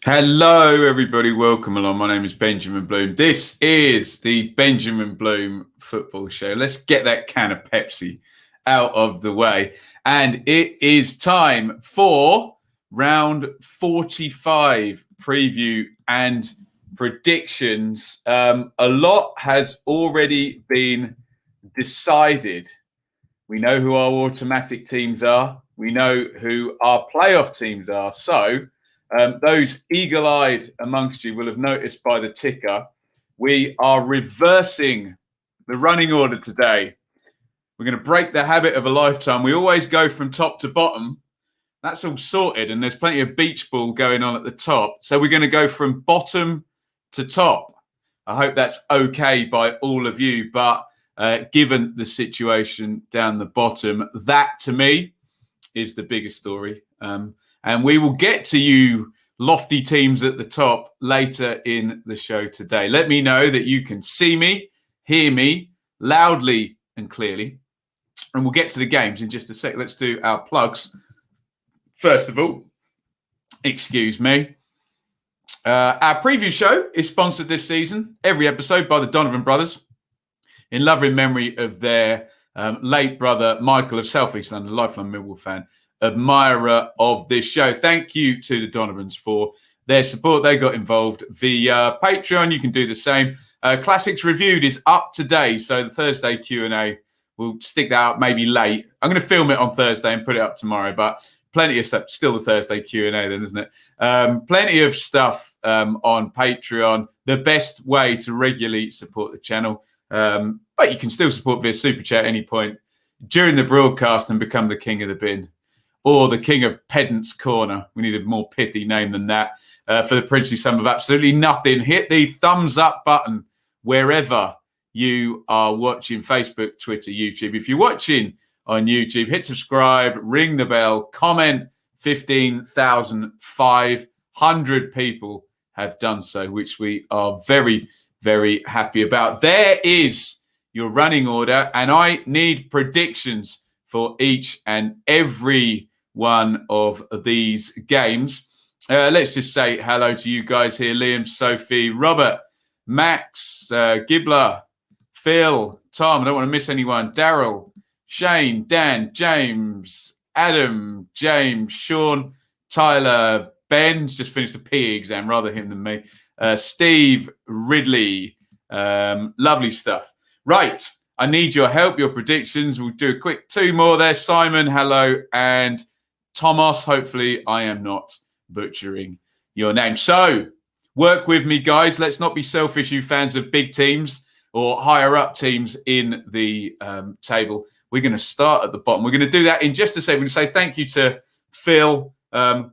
Hello, everybody. Welcome along. My name is Benjamin Bloom. This is the Benjamin Bloom Football Show. Let's get that can of Pepsi out of the way. And it is time for round 45 preview and predictions. A lot has already been decided. We know who our automatic teams are. We know who our playoff teams are. So, those eagle-eyed amongst you will have noticed by the ticker, we are reversing the running order today. We're going to break the habit of a lifetime. We always go from top to bottom. That's all sorted, and there's plenty of beach ball going on at the top. So we're going to go from bottom to top. I hope that's okay by all of you, but given the situation down the bottom, that to me is the biggest story. And we will get to you lofty teams at the top later in the show today. Let me know that you can see me, hear me loudly and clearly. And we'll get to the games in just a sec. Let's do our plugs. First of all, excuse me. Our preview show is sponsored this season, every episode, by the Donovan brothers, in loving memory of their late brother, Michael of South East London, lifelong Millwall fan, admirer of this show. Thank you to the Donovans for their support. They got involved via Patreon. You can do the same. Classics Reviewed is up today, so the Thursday Q&A, we'll stick that out maybe late. I'm going to film it on Thursday and put it up tomorrow, but plenty of stuff. Still the Thursday Q&A then, isn't it? Plenty of stuff on Patreon. The best way to regularly support the channel. But you can still support via Super Chat at any point during the broadcast and become the king of the bin. Or the king of Pedant's Corner. We need a more pithy name than that. For the princely sum of absolutely nothing, hit the thumbs up button wherever you are watching. Facebook, Twitter, YouTube. If you're watching on YouTube, hit subscribe, ring the bell, comment. 15,500 people have done so, which we are very, very happy about. There is your running order, and I need predictions for each and every one of these games. Let's just say hello to you guys here. Liam, Sophie, Robert, Max, Gibbler, Phil, Tom, I don't want to miss anyone, Daryl, Shane, Dan, James, Adam, James, Sean, Tyler, Ben's just finished a PE exam, rather him than me, Steve, Ridley, lovely stuff. Right, I need your help, your predictions. We'll do a quick two more there. Simon, hello, and Thomas, hopefully I am not butchering your name. So, work with me, guys. Let's not be selfish, you fans of big teams or higher up teams in the table. We're going to start at the bottom. We're going to do that in just a second. We're going to say thank you to Phil. A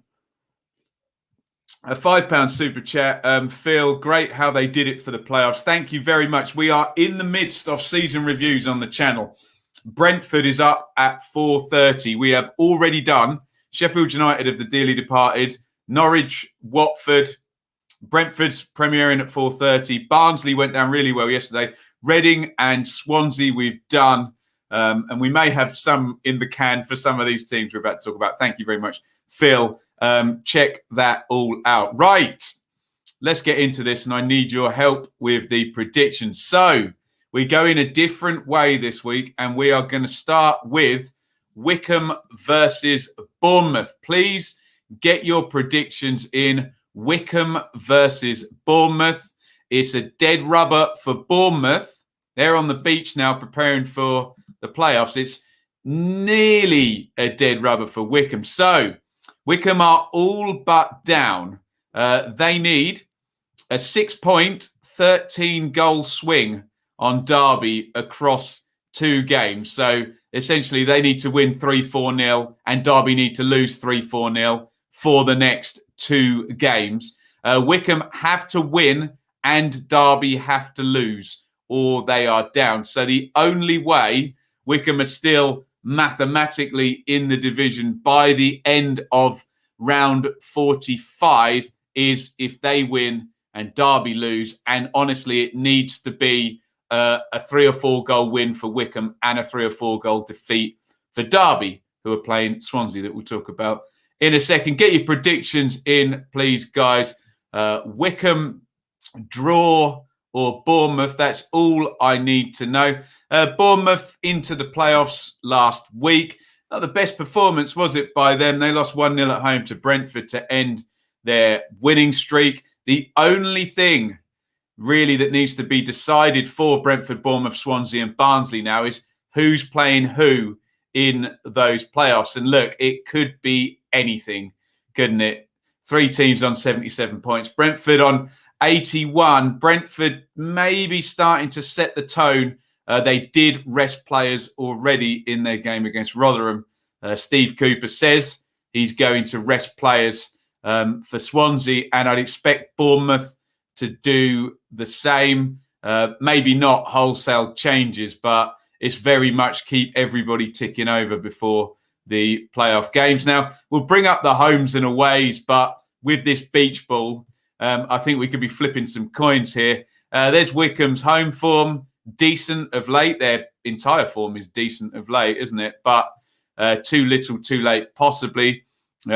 £5 super chat. Phil, great how they did it for the playoffs. Thank you very much. We are in the midst of season reviews on the channel. Brentford is up at 4:30. We have already done Sheffield United of the dearly departed, Norwich, Watford, Brentford's premiering at 4:30. Barnsley went down really well yesterday. Reading and Swansea we've done. And we may have some in the can for some of these teams we're about to talk about. Thank you very much, Phil. Check that all out. Right, let's get into this, and I need your help with the predictions. So we go in a different way this week, and we are going to start with Wycombe versus Bournemouth. Please get your predictions in. Wycombe versus Bournemouth. It's a dead rubber for Bournemouth. They're on the beach now preparing for the playoffs. It's nearly a dead rubber for Wycombe. So Wycombe are all but down. They need a 6-point, 13-goal swing on Derby across 2 games. So essentially, they need to win 3-4-0 and Derby need to lose 3-4-0 for the next 2 games. Wycombe have to win and Derby have to lose, or they are down. So the only way Wycombe are still mathematically in the division by the end of round 45 is if they win and Derby lose. And honestly, it needs to be a 3 or 4 goal win for Wycombe and a 3 or 4 goal defeat for Derby, who are playing Swansea, that we'll talk about in a second. Get your predictions in, please, guys. Wycombe, draw, or Bournemouth. That's all I need to know. Bournemouth into the playoffs last week. Not the best performance, was it, by them? They lost 1-0 at home to Brentford to end their winning streak. The only thing really that needs to be decided for Brentford, Bournemouth, Swansea and Barnsley now is who's playing who in those playoffs. And look, it could be anything, couldn't it? 3 teams on 77 points. Brentford on 81. Brentford maybe starting to set the tone. They did rest players already in their game against Rotherham. Steve Cooper says he's going to rest players for Swansea, and I'd expect Bournemouth to do the same. Maybe not wholesale changes, but it's very much keep everybody ticking over before the playoff games. Now, we'll bring up the homes and aways, but with this beach ball, I think we could be flipping some coins here. There's Wycombe's home form, decent of late. Their entire form is decent of late, isn't it? But too little, too late, possibly.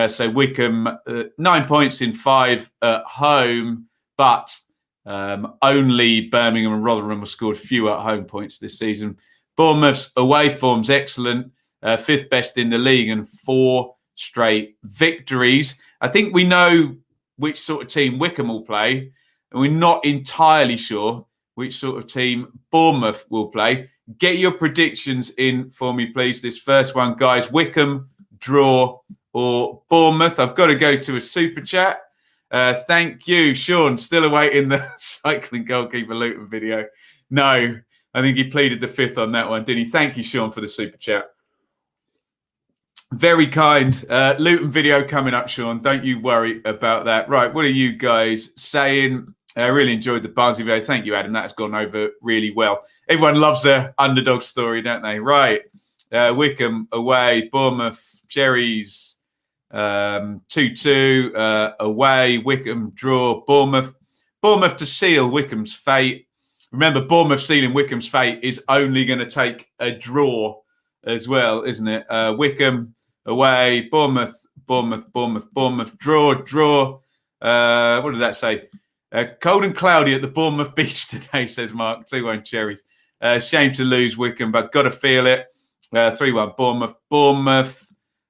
So Wycombe, 9 points in 5 at home, but only Birmingham and Rotherham have scored fewer home points this season. Bournemouth's away form's excellent, 5th best in the league and 4 straight victories. I think we know which sort of team Wycombe will play, and we're not entirely sure which sort of team Bournemouth will play. Get your predictions in for me, please. This first one, guys. Wycombe, draw, or Bournemouth. I've got to go to a super chat. Thank you, Sean. Still awaiting the cycling goalkeeper Luton video. No, I think he pleaded the 5th on that one, didn't he? Thank you, Sean, for the super chat. Very kind. Luton video coming up, Sean. Don't you worry about that. Right, what are you guys saying? I really enjoyed the Barnsley video. Thank you, Adam. That's gone over really well. Everyone loves a underdog story, don't they? Right. Wycombe away. Bournemouth, Cherries 2-2 away. Wycombe draw. Bournemouth to seal Wycombe's fate. Remember, Bournemouth sealing Wycombe's fate is only going to take a draw as well, isn't it? Wycombe away. Bournemouth, draw. What does that say? Cold and cloudy at the Bournemouth beach today, says Mark. 2-1 Cherries. Shame to lose Wycombe, but got to feel it. 3-1 Bournemouth.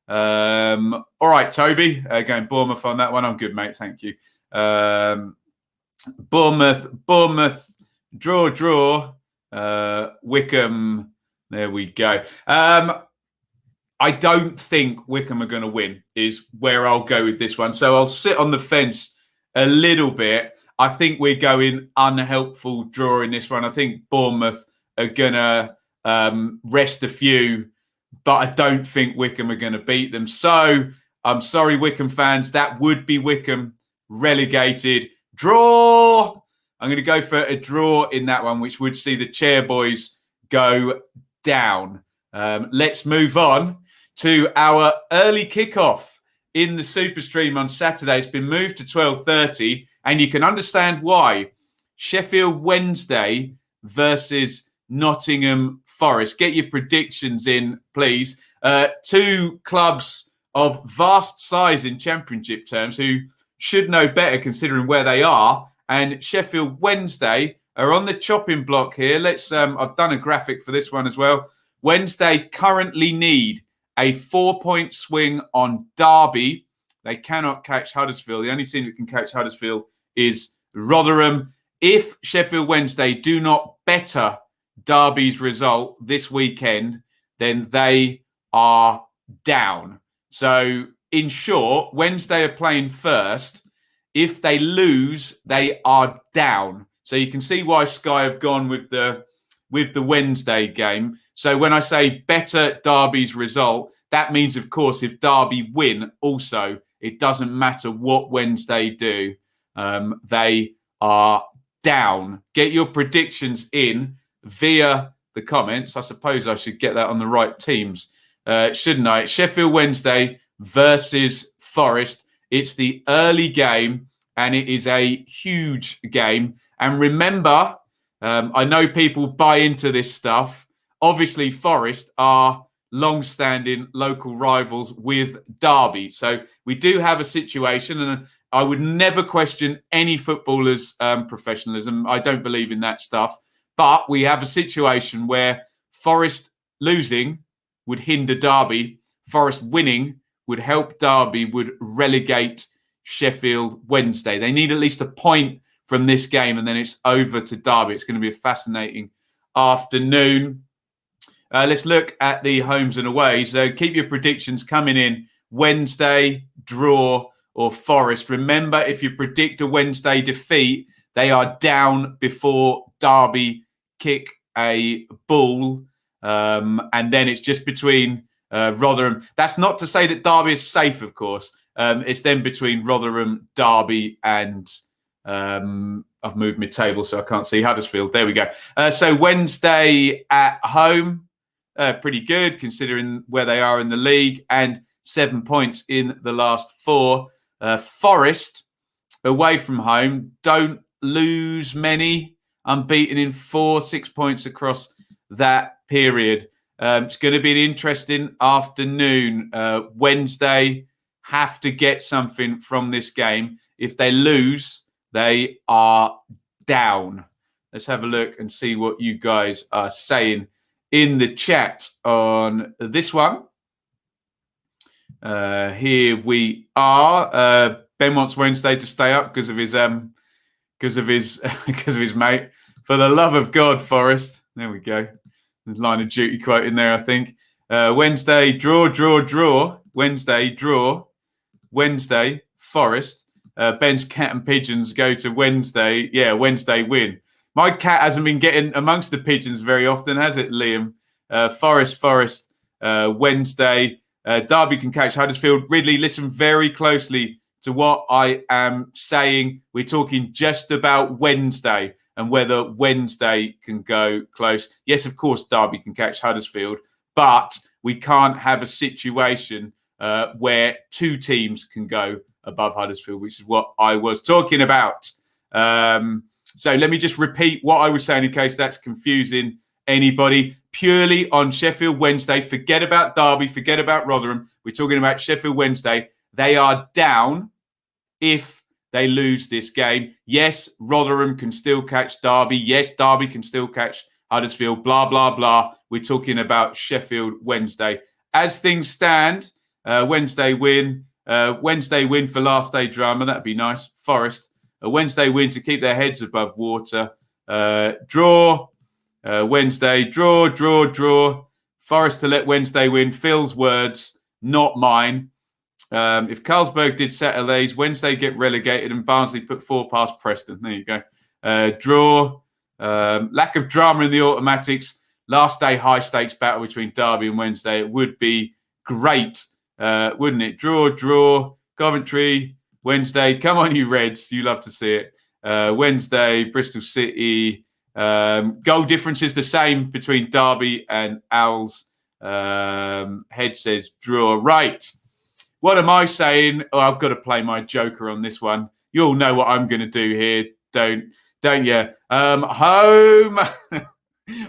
All right, Toby. Going Bournemouth on that one. I'm good, mate. Thank you. Bournemouth. Draw. Wycombe. There we go. I don't think Wycombe are going to win, is where I'll go with this one. So I'll sit on the fence a little bit. I think we're going unhelpful draw in this one. I think Bournemouth are going to rest a few, but I don't think Wycombe are going to beat them. So I'm sorry, Wycombe fans. That would be Wycombe relegated. Draw. I'm going to go for a draw in that one, which would see the Chairboys go down. Let's move on to our early kickoff in the Super Stream on Saturday. It's been moved to 12:30, and you can understand why. Sheffield Wednesday versus Nottingham Forest. Get your predictions in, please. 2 clubs of vast size in Championship terms who should know better considering where they are. And Sheffield Wednesday are on the chopping block here. I've done a graphic for this one as well. Wednesday currently need a 4-point swing on Derby. They cannot catch Huddersfield. The only team that can catch Huddersfield is Rotherham. If Sheffield Wednesday do not better Derby's result this weekend, then they are down. So, in short, Wednesday are playing first. If they lose, they are down. So you can see why Sky have gone with the Wednesday game. So when I say better Derby's result, that means, of course, if Derby win also, it doesn't matter what Wednesday do. They are down. Get your predictions in via the comments. I suppose I should get that on the right teams, shouldn't I? Sheffield Wednesday versus Forest. It's the early game, and it is a huge game. And remember, I know people buy into this stuff. Obviously, Forest are long-standing local rivals with Derby. So we do have a situation, and I would never question any footballer's professionalism. I don't believe in that stuff. But we have a situation where Forest losing would hinder Derby. Forest winning would help Derby, would relegate Sheffield Wednesday. They need at least a point from this game, and then it's over to Derby. It's going to be a fascinating afternoon. Let's look at the homes and aways. So keep your predictions coming in. Wednesday, draw, or Forest. Remember, if you predict a Wednesday defeat, they are down before Derby kick a ball. And then it's just between Rotherham. That's not to say that Derby is safe, of course. It's then between Rotherham, Derby, and I've moved my table so I can't see Huddersfield. There we go. So Wednesday at home, pretty good considering where they are in the league, and 7 points in the last 4. Forest away from home, don't lose many, unbeaten in 4-6 points across that period. It's going to be an interesting afternoon. Wednesday have to get something from this game. If they lose, they are down. Let's have a look and see what you guys are saying in the chat on this one. Here we are. Ben wants Wednesday to stay up because of his mate. For the love of God, Forest. There we go. There's line of duty quote in there, I think. Wednesday, draw. Wednesday, draw. Wednesday, Forest. Ben's cat and pigeons go to Wednesday. Yeah, Wednesday win. My cat hasn't been getting amongst the pigeons very often, has it, Liam? Forest, Wednesday. Derby can catch Huddersfield. Ridley, listen very closely to what I am saying. We're talking just about Wednesday and whether Wednesday can go close. Yes, of course, Derby can catch Huddersfield, but we can't have a situation where 2 teams can go above Huddersfield, which is what I was talking about. So let me just repeat what I was saying in case that's confusing anybody. Purely on Sheffield Wednesday. Forget about Derby. Forget about Rotherham. We're talking about Sheffield Wednesday. They are down if they lose this game. Yes, Rotherham can still catch Derby. Yes, Derby can still catch Huddersfield. Blah, blah, blah. We're talking about Sheffield Wednesday. As things stand, Wednesday win. Wednesday win for last day drama. That'd be nice. Forest. A Wednesday win to keep their heads above water. Draw. Wednesday, draw. Forest to let Wednesday win. Phil's words, not mine. If Carlsberg did Saturdays, Wednesday get relegated and Barnsley put 4 past Preston. There you go. Draw. Lack of drama in the automatics. Last day high stakes battle between Derby and Wednesday. It would be great, wouldn't it? Draw. Coventry, Wednesday. Come on, you Reds. You love to see it. Wednesday, Bristol City. Goal difference is the same between Derby and Owls. Head says draw. Right. What am I saying? Oh, I've got to play my joker on this one. You all know what I'm going to do here, don't you? Home.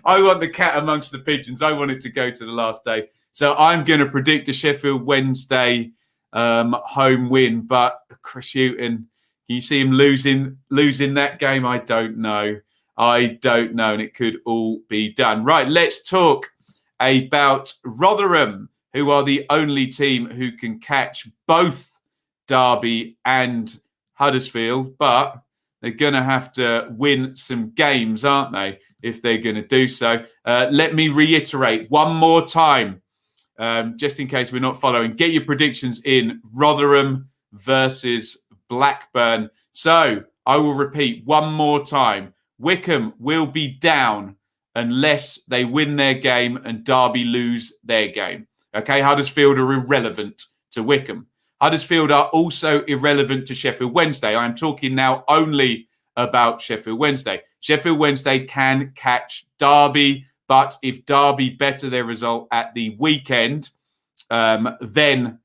I want the cat amongst the pigeons. I want it to go to the last day. So I'm going to predict a Sheffield Wednesday home win. But Chris Hughton, can you see him losing that game? I don't know. And it could all be done. Right, let's talk about Rotherham, who are the only team who can catch both Derby and Huddersfield, but they're going to have to win some games, aren't they, if they're going to do so. Let me reiterate one more time, just in case we're not following. Get your predictions in. Rotherham versus Blackburn. So I will repeat one more time. Wycombe will be down unless they win their game and Derby lose their game. Okay, Huddersfield are irrelevant to Wycombe. Huddersfield are also irrelevant to Sheffield Wednesday. I am talking now only about Sheffield Wednesday. Sheffield Wednesday can catch Derby, but if Derby better their result at the weekend, then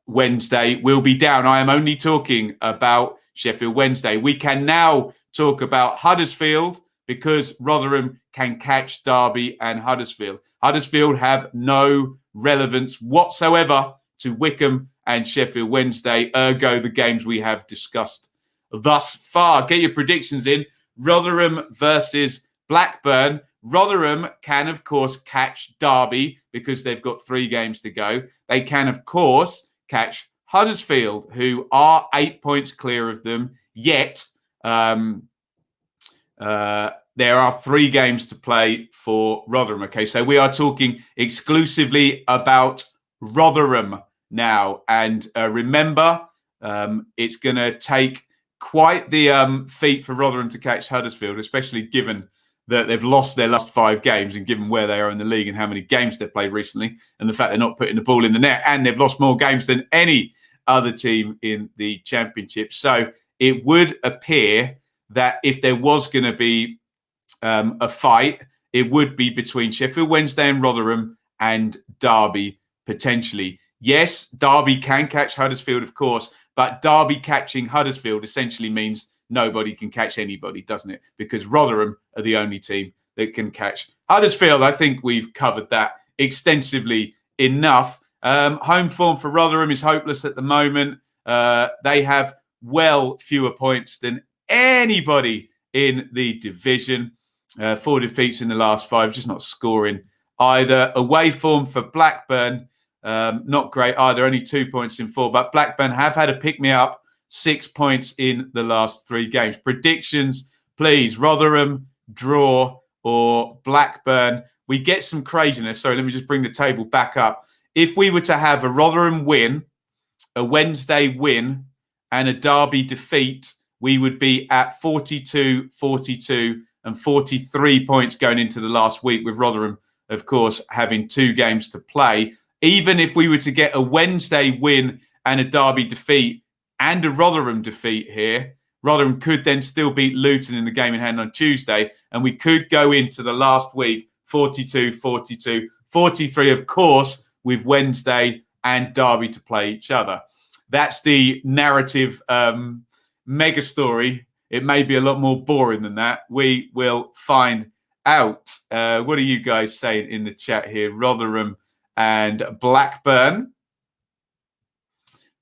Wednesday will be down. I am only talking about Sheffield Wednesday. We can now talk about Huddersfield because Rotherham can catch Derby and Huddersfield. Huddersfield have no relevance whatsoever to Wycombe and Sheffield Wednesday, ergo the games we have discussed thus far. Get your predictions in. Rotherham versus Blackburn. Rotherham can, of course, catch Derby because they've got 3 games to go. They can, of course, catch Huddersfield, who are 8 points clear of them, yet there are 3 games to play for Rotherham. Okay, so we are talking exclusively about Rotherham now. And remember, it's going to take quite the feat for Rotherham to catch Huddersfield, especially given that they've lost their last 5 games and given where they are in the league and how many games they've played recently and the fact they're not putting the ball in the net, and they've lost more games than any other team in the Championship. So it would appear that if there was going to be a fight, it would be between Sheffield Wednesday and Rotherham and Derby, potentially. Yes, Derby can catch Huddersfield, of course, but Derby catching Huddersfield essentially means nobody can catch anybody, doesn't it? Because Rotherham are the only team that can catch Huddersfield. I think we've covered that extensively enough. Home form for Rotherham is hopeless at the moment. They have well fewer points than anybody in the division. 4 defeats in the last 5, just not scoring either. Away form for Blackburn, not great either, only 2 points in 4. But Blackburn have had a pick-me-up, 6 points in the last 3 games. Predictions, please. Rotherham, draw, or Blackburn. We get some craziness. Sorry, let me just bring the table back up. If we were to have a Rotherham win, a Wednesday win, and a Derby defeat, we would be at 42, 42, and 43 points going into the last week, with Rotherham, of course, having 2 games to play. Even if we were to get a Wednesday win and a Derby defeat and a Rotherham defeat here, Rotherham could then still beat Luton in the game in hand on Tuesday, and we could go into the last week 42, 42, 43, of course, with Wednesday and Derby to play each other. That's the narrative mega story. It may be a lot more boring than that. We will find out. What are you guys saying in the chat here? Rotherham and Blackburn.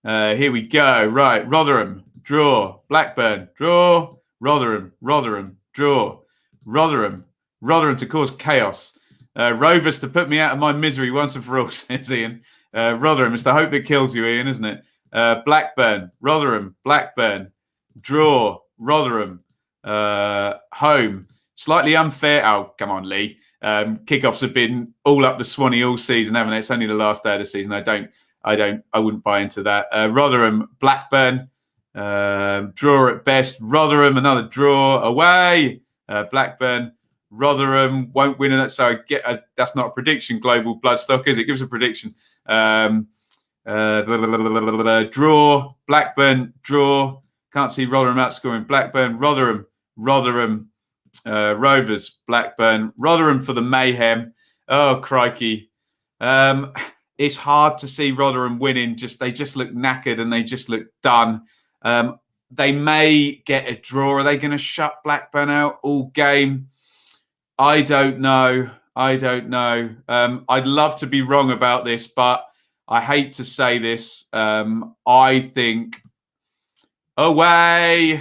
Here we go. Right. Rotherham, draw. Blackburn, draw. Rotherham, draw. Rotherham to cause chaos. Rovers to put me out of my misery once and for all, says Iain. Rotherham, it's the hope that kills you, Iain, isn't it? Blackburn, Rotherham, Blackburn, draw. Rotherham, home. Slightly unfair. Oh, come on, Lee. Kickoffs have been all up the Swanee all season, haven't they? It's only the last day of the season. I wouldn't buy into that. Rotherham, Blackburn, draw at best. Rotherham, another draw away. Blackburn, Rotherham won't win in that. So that's not a prediction. Global Bloodstock, is it? Give us a prediction. Draw. Blackburn, draw. Can't see Rotherham outscoring Blackburn. Rotherham, Rovers, Blackburn. Rotherham for the mayhem. Oh, crikey. It's hard to see Rotherham winning. They just look knackered and they just look done. They may get a draw. Are they going to shut Blackburn out all game? I don't know. I'd love to be wrong about this, but I hate to say this. I think away.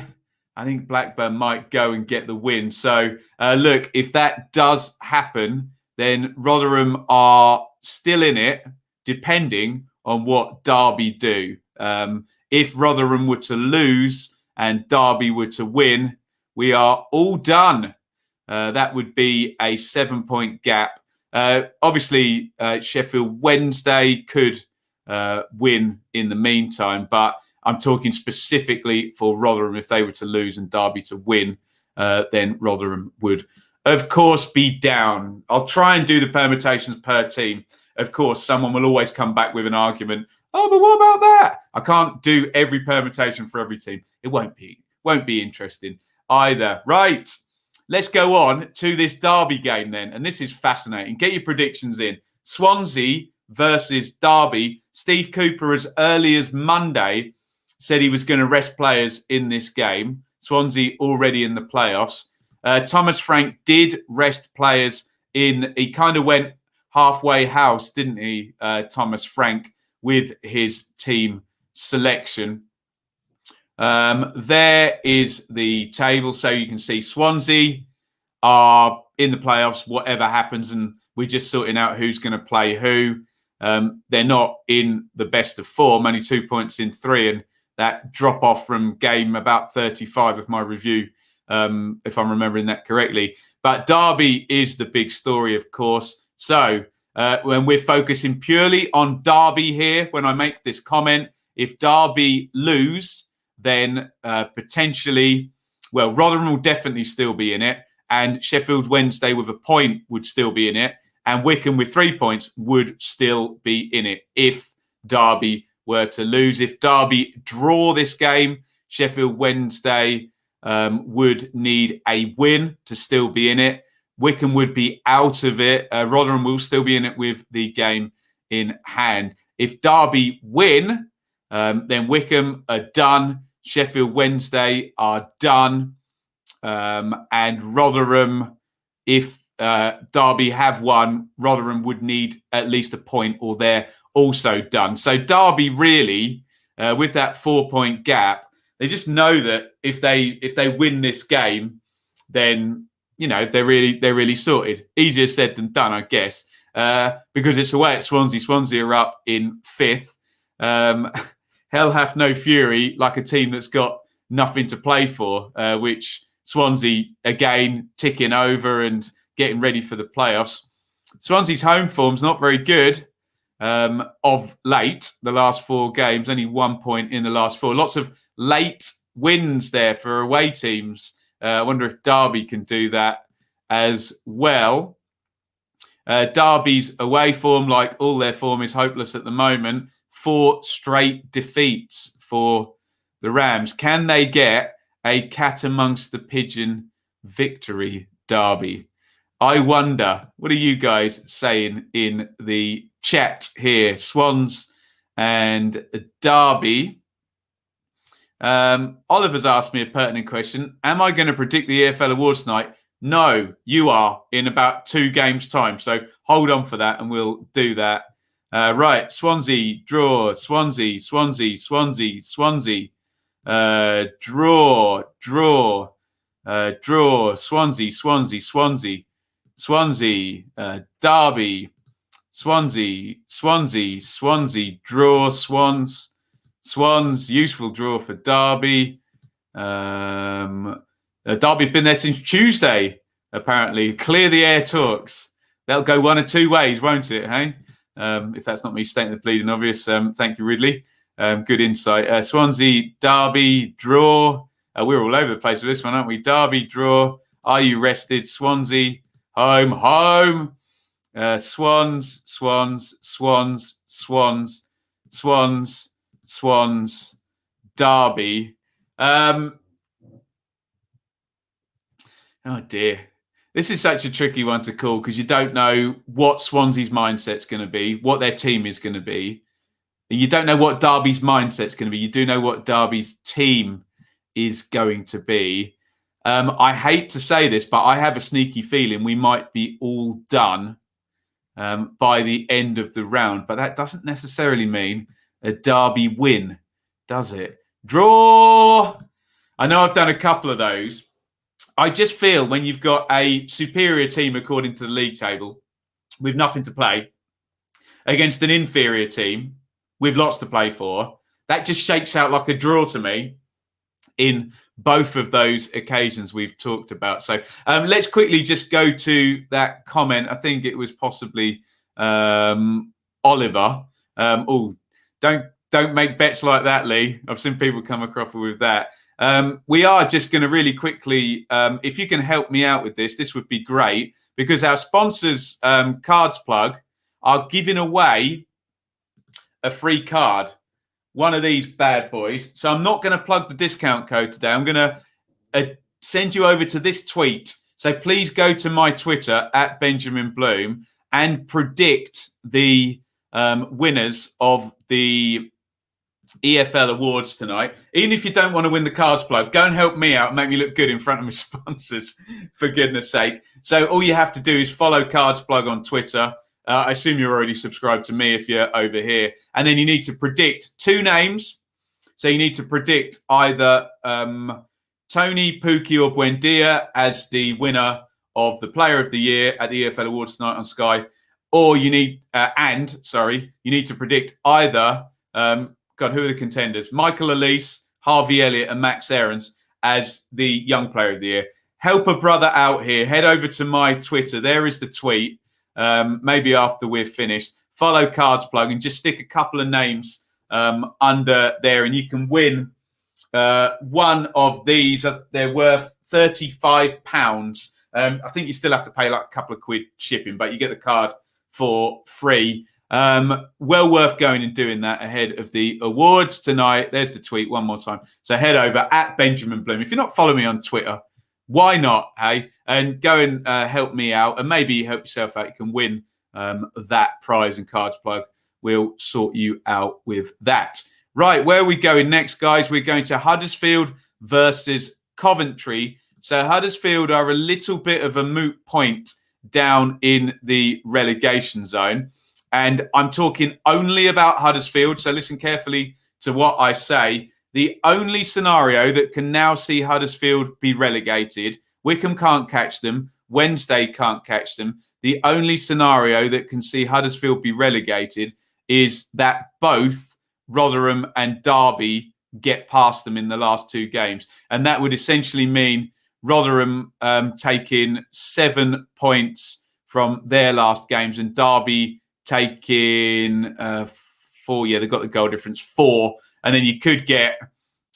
I think Blackburn might go and get the win. So, look, if that does happen, then Rotherham are still in it, depending on what Derby do. If Rotherham were to lose and Derby were to win, we are all done. That would be a 7-point gap. Obviously, Sheffield Wednesday could win in the meantime, but I'm talking specifically for Rotherham. If they were to lose and Derby to win, then Rotherham would, of course, be down. I'll try and do the permutations per team. Of course, someone will always come back with an argument. Oh, but what about that? I can't do every permutation for every team. It won't be interesting either. Right. Let's go on to this Derby game then. And this is fascinating. Get your predictions in. Swansea versus Derby. Steve Cooper, as early as Monday, said he was going to rest players in this game. Swansea already in the playoffs. Thomas Frank did rest players in. He kind of went halfway house, didn't he, Thomas Frank, with his team selection. There is the table. So you can see Swansea are in the playoffs, whatever happens, and we're just sorting out who's going to play who. They're not in the best of form, only 2 points in 3, and that drop off from game about 35 of my review, if I'm remembering that correctly. But Derby is the big story, of course. So when we're focusing purely on Derby here, when I make this comment, if Derby lose, then potentially, well, Rotherham will definitely still be in it, and Sheffield Wednesday with a point would still be in it, and Wycombe with 3 points would still be in it if Derby were to lose. If Derby draw this game, Sheffield Wednesday would need a win to still be in it. Wycombe would be out of it. Rotherham will still be in it with the game in hand. If Derby win, then Wycombe are done. Sheffield Wednesday are done. And Rotherham, if Derby have won, Rotherham would need at least a point or they're also done. So Derby really, with that 4 point gap, they just know that if they win this game, then they're really sorted. Easier said than done, I guess, because it's away at Swansea. Swansea are up in 5th. Hell hath no fury, like a team that's got nothing to play for, which Swansea, again, ticking over and getting ready for the playoffs. Swansea's home form's not very good of late, the last 4 games, only 1 point in the last 4. Lots of late wins there for away teams. I wonder if Derby can do that as well. Derby's away form, like all their form, is hopeless at the moment. 4 straight defeats for the Rams. Can they get a cat amongst the pigeon victory, Derby? I wonder. What are you guys saying in the chat here? Swans and Derby. Oliver's asked me a pertinent question. Am I going to predict the EFL Awards tonight? No, you are in about 2 games' time. So hold on for that and we'll do that. Right, Swansea, draw, Swansea, Swansea, Swansea, Swansea. Draw, Swansea, Swansea, Swansea, Swansea, Derby, Swansea, Swansea, Swansea, draw, Swans, useful draw for Derby. Derby have been there since Tuesday, apparently. Clear the air talks. That'll go one of 2 ways, won't it, hey? If that's not me stating the bleeding obvious, thank you, Ridley. Good insight. Swansea, Derby, draw. We're all over the place with this one, aren't we? Derby, draw. Are you rested? Swansea, home. Swans, Derby. Oh dear. This is such a tricky one to call because you don't know what Swansea's mindset's going to be, what their team is going to be. And you don't know what Derby's mindset's going to be. You do know what Derby's team is going to be. I hate to say this, but I have a sneaky feeling we might be all done by the end of the round. But that doesn't necessarily mean a Derby win, does it? Draw. I know I've done a couple of those. I just feel when you've got a superior team according to the league table with nothing to play against an inferior team with lots to play for, that just shakes out like a draw to me in both of those occasions we've talked about. So let's quickly just go to that comment. I think it was possibly Oliver. Don't make bets like that, Lee. I've seen people come across with that. We are just going to really quickly, if you can help me out with this would be great, because our sponsors, Cards Plug, are giving away a free card, one of these bad boys. So I'm not going to plug the discount code today. I'm going to send you over to this tweet. So please go to my Twitter at Benjamin Bloom and predict the winners of the EFL awards tonight. Even if you don't want to win the cards plug, go and help me out and make me look good in front of my sponsors, for goodness sake. So all you have to do is follow Cards Plug on Twitter. I assume you're already subscribed to me if you're over here. And then you need to predict 2 names. So you need to predict either Tony, Pookie or Buendia as the winner of the Player of the Year at the EFL Awards tonight on Sky. Or you need, you need to predict either, who are the contenders? Michael Elise, Harvey Elliott and Max Aarons as the Young Player of the Year. Help a brother out here. Head over to my Twitter. There is the tweet. Maybe after we're finished. Follow Cards Plug and just stick a couple of names under there and you can win one of these. They're worth £35. I think you still have to pay like a couple of quid shipping, but you get the card for free. Well worth going and doing that ahead of the awards tonight. There's the tweet one more time. So head over at Benjamin Bloom. If you're not following me on Twitter, why not, hey? And go and help me out and maybe help yourself out. You can win that prize and Cards Plug. We'll sort you out with that. Right, where are we going next, guys? We're going to Huddersfield versus Coventry. So Huddersfield are a little bit of a moot point down in the relegation zone. And I'm talking only about Huddersfield. So listen carefully to what I say. The only scenario that can now see Huddersfield be relegated, Wickham can't catch them, Wednesday can't catch them. The only scenario that can see Huddersfield be relegated is that both Rotherham and Derby get past them in the last 2 games. And that would essentially mean Rotherham taking 7 points from their last games and Derby taking 4. Yeah, they've got the goal difference, 4. And then you could get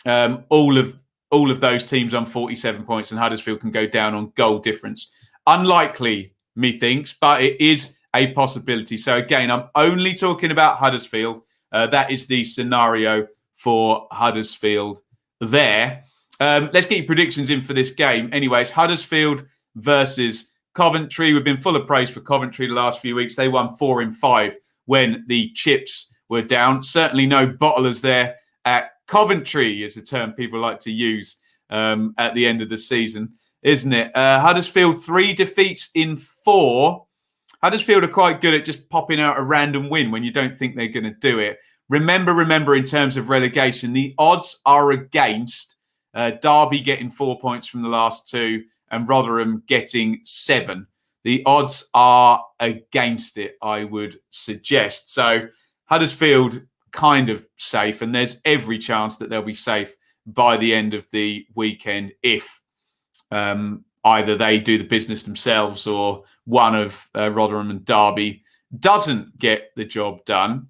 all of those teams on 47 points and Huddersfield can go down on goal difference. Unlikely, methinks, but it is a possibility. So again, I'm only talking about Huddersfield. That is the scenario for Huddersfield there. Let's get your predictions in for this game. Anyways, Huddersfield versus Coventry. We've been full of praise for Coventry the last few weeks. They won 4 in 5 when the chips were down. Certainly no bottlers there at Coventry is a term people like to use at the end of the season, isn't it? Huddersfield 3 defeats in 4. Huddersfield are quite good at just popping out a random win when you don't think they're going to do it. Remember, in terms of relegation, the odds are against Derby getting 4 points from the last 2 and Rotherham getting 7. The odds are against it, I would suggest. So Huddersfield kind of safe, and there's every chance that they'll be safe by the end of the weekend if either they do the business themselves or one of Rotherham and Derby doesn't get the job done.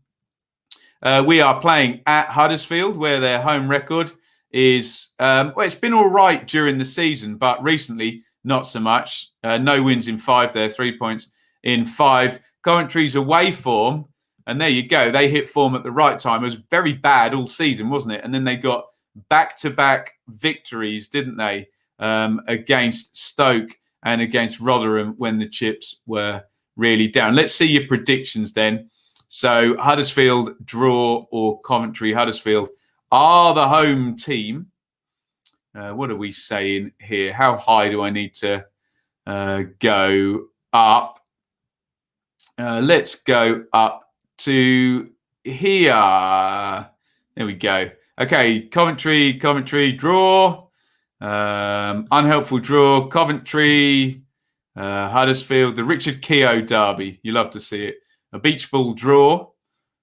We are playing at Huddersfield, where their home record is, it's been all right during the season, but recently not so much. No wins in 5 there, 3 points in 5. Coventry's away form, and there you go. They hit form at the right time. It was very bad all season, wasn't it? And then they got back-to-back victories, didn't they, against Stoke and against Rotherham when the chips were really down. Let's see your predictions then. So Huddersfield draw or Coventry. Huddersfield are the home team. What are we saying here? How high do I need to go up? Let's go up to here. There we go. Okay, Coventry, draw. Unhelpful draw. Coventry, Huddersfield, the Richard Keogh derby. You love to see it. A beach ball draw.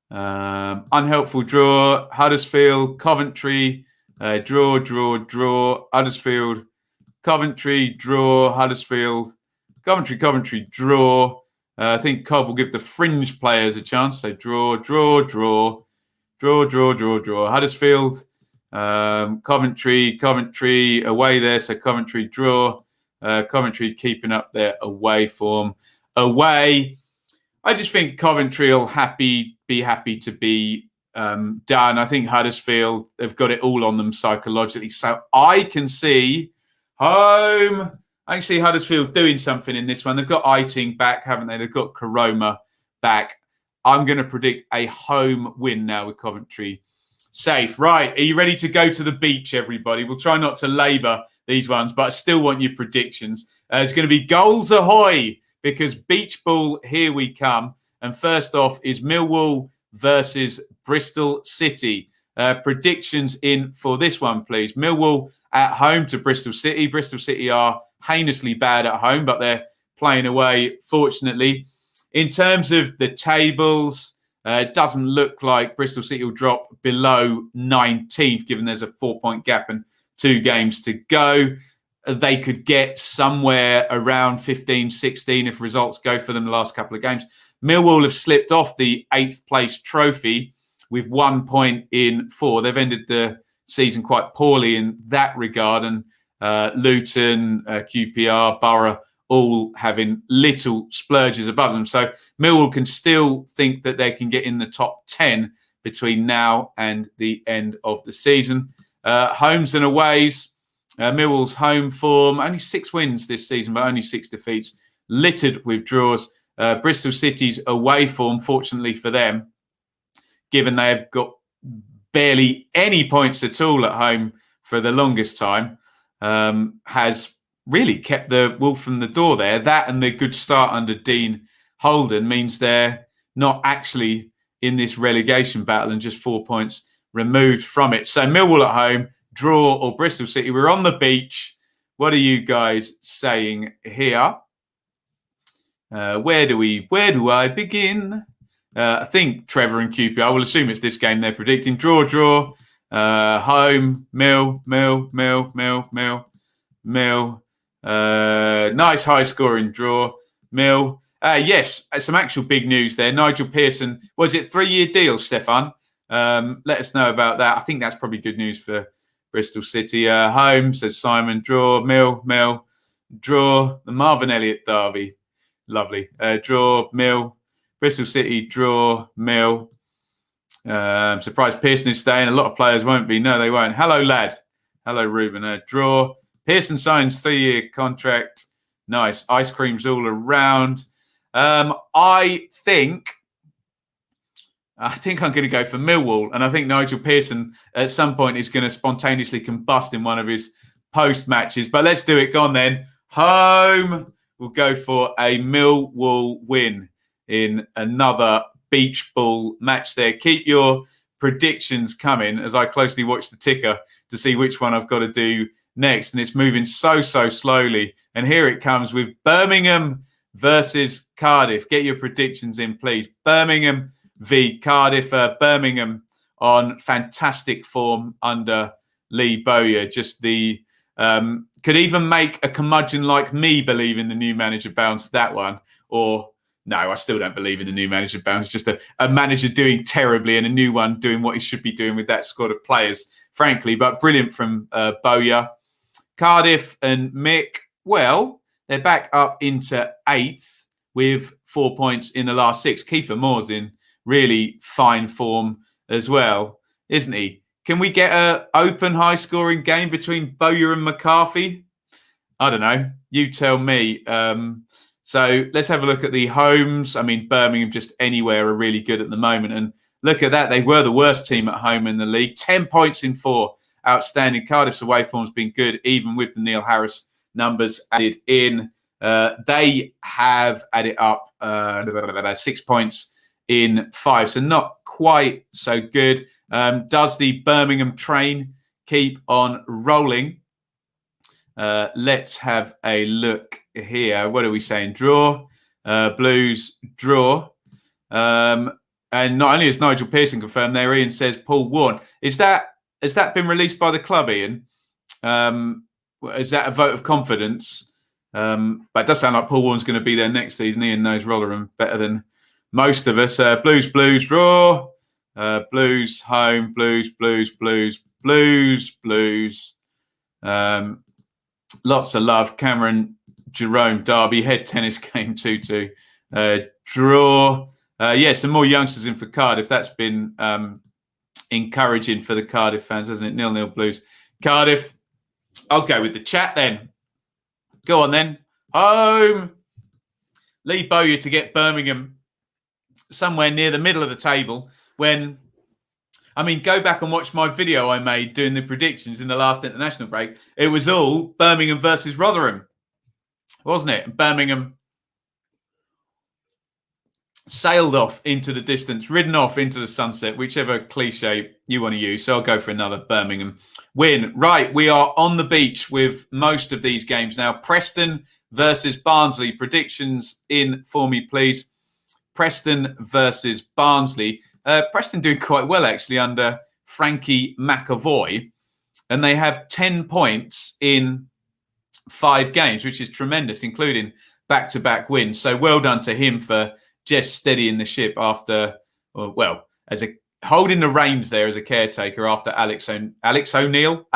Unhelpful draw. Huddersfield, Coventry, draw. Huddersfield, Coventry, draw. Huddersfield, Coventry, draw. I think Cov will give the fringe players a chance. So draw. Huddersfield, Coventry away there. So Coventry draw. Coventry keeping up their away form. Away. I just think Coventry will be happy to be done. I think Huddersfield have got it all on them psychologically. So I can see Huddersfield doing something in this one. They've got Iain back, haven't they? They've got Karoma back. I'm going to predict a home win now with Coventry safe. Right, are you ready to go to the beach, everybody? We'll try not to labour these ones, but I still want your predictions. It's going to be goals ahoy, because beach ball, here we come. And first off is Millwall versus Bristol City. Predictions in for this one, please. Millwall at home to Bristol City. Bristol City are heinously bad at home, but they're playing away, fortunately. In terms of the tables, it doesn't look like Bristol City will drop below 19th, given there's a 4-point gap and 2 games to go. They could get somewhere around 15, 16 if results go for them the last couple of games. Millwall have slipped off the 8th place trophy with 1 point in 4. They've ended the season quite poorly in that regard. And Luton, QPR, Borough, all having little splurges above them. So Millwall can still think that they can get in the top 10 between now and the end of the season. Homes and aways. Millwall's home form, only 6 wins this season, but only 6 defeats, littered with draws. Bristol City's away form, fortunately for them, given they've got barely any points at all at home for the longest time, has really kept the wolf from the door there. That and the good start under Dean Holden means they're not actually in this relegation battle and just 4 points removed from it. So Millwall at home, draw or Bristol City. We're on the beach. What are you guys saying here? Where do I begin? I think Trevor and QP, I will assume it's this game they're predicting. Draw. Home, Mill. Nice high scoring draw. Mill. Yes, some actual big news there. Nigel Pearson, was it 3-year deal, Stefan? Let us know about that. I think that's probably good news for Bristol City. Home, says Simon. Draw. Mill. Draw. The Marvin Elliott derby. Lovely. Draw. Mill. Bristol City. Draw. Mill. Surprised Pearson is staying. A lot of players won't be. No, they won't. Hello, lad. Hello, Ruben. Draw. Pearson signs 3-year contract. Nice. Ice creams all around. I think I'm going to go for Millwall. And I think Nigel Pearson at some point is going to spontaneously combust in one of his post matches. But let's do it. Go on then. Home. We'll go for a Millwall win in another beach ball match there. Keep your predictions coming as I closely watch the ticker to see which one I've got to do next. And it's moving so slowly. And here it comes with Birmingham versus Cardiff. Get your predictions in, please. Birmingham v Cardiff. Birmingham on fantastic form under Lee Bowyer. Just the could even make a curmudgeon like me believe in the new manager bounce that one. Or no, I still don't believe in the new manager bounce. Just a manager doing terribly and a new one doing what he should be doing with that squad of players, frankly. But brilliant from Bowyer. Cardiff and Mick, well, they're back up into 8th with 4 points in the last 6. Kiefer Moore's in really fine form as well, isn't he? Can we get an open high-scoring game between Bowyer and McCarthy? I don't know. You tell me. So let's have a look at the homes. I mean, Birmingham just anywhere are really good at the moment. And look at that. They were the worst team at home in the league. 10 points in 4. Outstanding. Cardiff's away form's been good, even with the Neil Harris numbers added in. They have added up 6 points in 5. So not quite so good. Does the Birmingham train keep on rolling? Let's have a look here. What are we saying? Draw. Blues draw. And not only has Nigel Pearson confirmed there, Iain says Paul Warren. Has that been released by the club, Iain? Is that a vote of confidence? But it does sound like Paul Warren's going to be there next season. Iain knows Rotherham better than most of us. Blues draw. Blues home. Blues. Lots of love. Cameron Jerome Derby head tennis game 2-2. Draw. Some more youngsters in for Cardiff. That's been encouraging for the Cardiff fans, hasn't it? 0-0 Blues. Cardiff. I'll go with the chat then. Go on then. Home. Lee Bowyer to get Birmingham somewhere near the middle of the table when I mean, go back and watch my video I made doing the predictions in the last international break. It was all Birmingham versus Rotherham, wasn't it? Birmingham sailed off into the distance, ridden off into the sunset, whichever cliche you want to use. So I'll go for another Birmingham win. Right, we are on the beach with most of these games now. Preston versus Barnsley. Predictions in for me, please. Preston versus Barnsley. Preston doing quite well, actually, under Frankie McAvoy. And they have 10 points in 5 games, which is tremendous, including back-to-back wins. So well done to him for just steadying the ship after, holding the reins there as a caretaker after Alex Neil,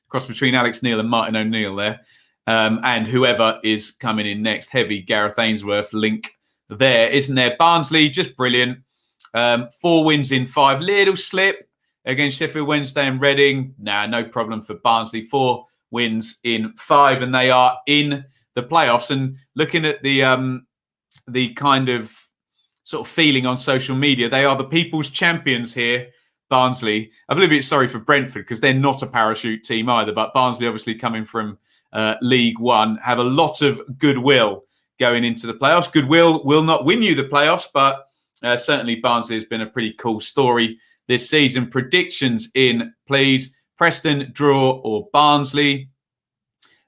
cross between Alex Neil and Martin O'Neill there. And whoever is coming in next, heavy Gareth Ainsworth link there, isn't there? Barnsley, just brilliant. 4 wins in 5. Little slip against Sheffield Wednesday and Reading. No problem for Barnsley. 4 wins in 5, and they are in the playoffs. And looking at the kind of sort of feeling on social media, they are the people's champions here, Barnsley. I'm a little bit sorry for Brentford because they're not a parachute team either, but Barnsley, obviously coming from League One, have a lot of goodwill going into the playoffs. Goodwill will not win you the playoffs, but certainly Barnsley has been a pretty cool story this season. Predictions in, please. Preston, draw, or Barnsley.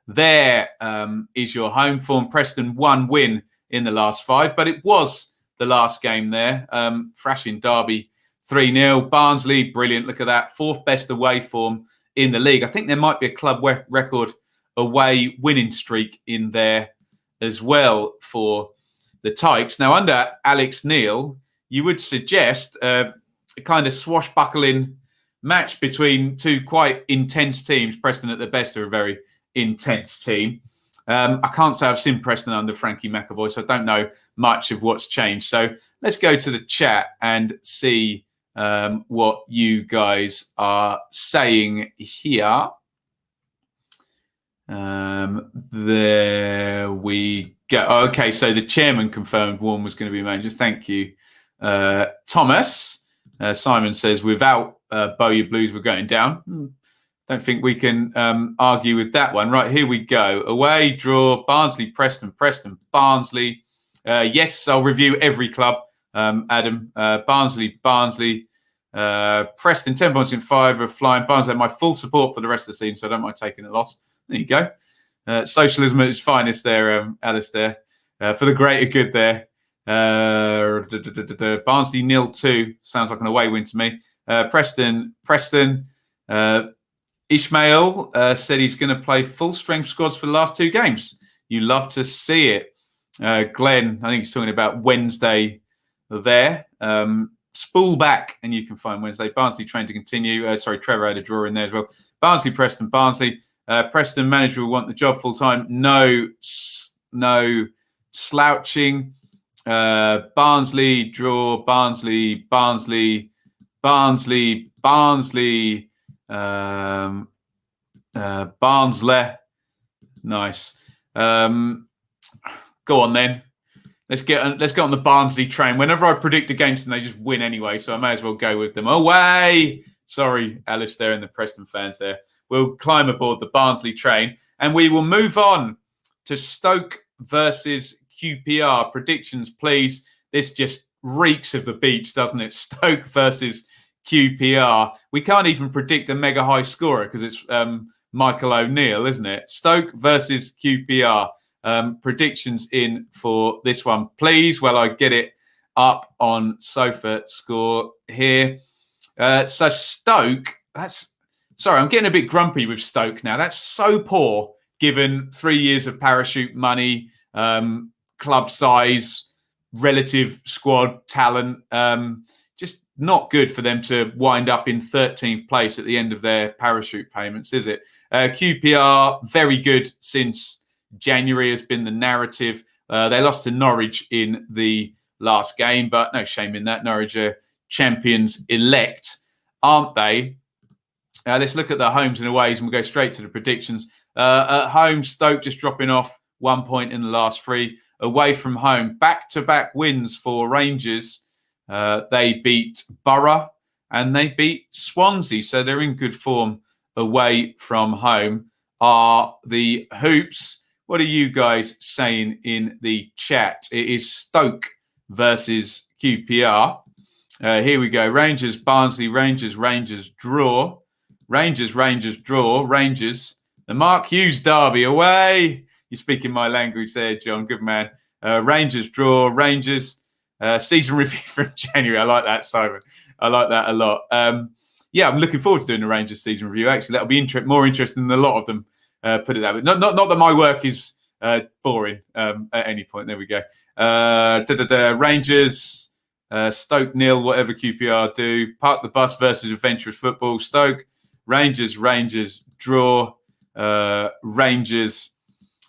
There is your home form. Preston 1 win in the last 5, but it was the last game there. Thrashing Derby 3-0. Barnsley, brilliant. Look at that. 4th best away form in the league. I think there might be a club record away winning streak in there as well for the Tykes. Now, under Alex Neil, you would suggest a kind of swashbuckling match between 2 quite intense teams. Preston at their best are a very intense team. I can't say I've seen Preston under Frankie McAvoy, so I don't know much of what's changed. So let's go to the chat and see what you guys are saying here. There we go. Okay, so the chairman confirmed Vaughan was going to be manager. Thank you, Thomas. Simon says, without Bowyer Blues, we're going down. Don't think we can argue with that one. Right, here we go. Away, draw, Barnsley, Preston, Barnsley. Yes, I'll review every club, Adam. Barnsley. Preston, 10 points in 5 of flying. Barnsley have my full support for the rest of the season, so I don't mind taking a loss. There you go. Socialism at its finest there, Alistair. For the greater good there. Barnsley 0-2. Sounds like an away win to me. Preston. Ishmael said he's going to play full-strength squads for the last 2 games. You love to see it. Glenn, I think he's talking about Wednesday there. Spool back, and you can find Wednesday. Barnsley trained to continue. Trevor had a draw in there as well. Barnsley, Preston. Preston manager will want the job full-time. No slouching. Barnsley, draw. Barnsley. Barnsley. Nice. Go on then. Let's go on the Barnsley train. Whenever I predict against them, they just win anyway, so I may as well go with them. Away! Sorry, Alistair and the Preston fans there. We'll climb aboard the Barnsley train, and we will move on to Stoke versus QPR. Predictions, please. This just reeks of the beach, doesn't it? Stoke versus QPR. We can't even predict a mega high scorer because it's Michael O'Neill, isn't it? Stoke versus QPR. Predictions in for this one, please. Well, I get it up on Sofa Score here. So Stoke, I'm getting a bit grumpy with Stoke now. That's so poor given 3 years of parachute money, club size, relative squad talent. Just not good for them to wind up in 13th place at the end of their parachute payments, is it? QPR, very good since January has been the narrative. They lost to Norwich in the last game, but no shame in that. Norwich are champions elect, aren't they? Let's look at the homes and aways, and we'll go straight to the predictions. At home, Stoke just dropping off 1 point in the last 3. Away from home, back-to-back wins for Rangers. They beat Borough and they beat Swansea. So they're in good form away from home. Are the Hoops? What are you guys saying in the chat? It is Stoke versus QPR. Here we go. Rangers, Barnsley, Rangers draw. Rangers draw. Rangers. The Mark Hughes derby away. You're speaking my language there, John. Good man. Rangers draw. Rangers. Season review from January. I like that, Simon. I like that a lot. Yeah, I'm looking forward to doing the Rangers season review. Actually, that'll be more interesting than a lot of them. Put it that way. Not that my work is boring at any point. There we go. Rangers, Stoke 0, whatever QPR do. Park the Bus versus Adventurous Football. Stoke, Rangers draw. Rangers.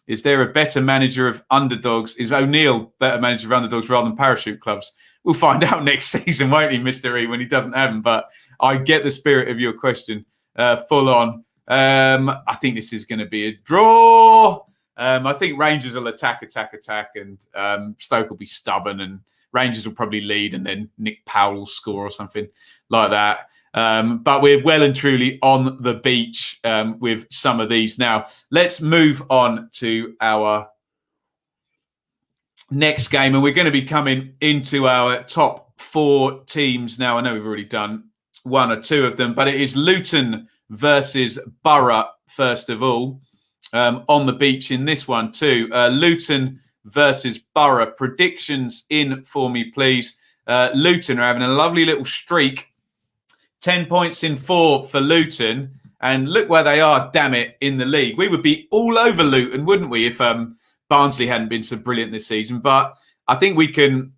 Is there a better manager of underdogs? Is O'Neill better manager of underdogs rather than parachute clubs? We'll find out next season, won't he, Mr. E, when he doesn't have them. But I get the spirit of your question full on. I think this is going to be a draw. I think Rangers will attack, and Stoke will be stubborn, and Rangers will probably lead, and then Nick Powell will score or something like that. But we're well and truly on the beach with some of these. Now, let's move on to our next game, and we're going to be coming into our top 4 teams now. I know we've already done 1 or 2 of them, but it is Luton versus Borough, first of all, on the beach in this one too. Luton versus Borough. Predictions in for me, please. Luton are having a lovely little streak. 10 points in 4 for Luton. And look where they are, damn it, in the league. We would be all over Luton, wouldn't we, if Barnsley hadn't been so brilliant this season. But I think we can...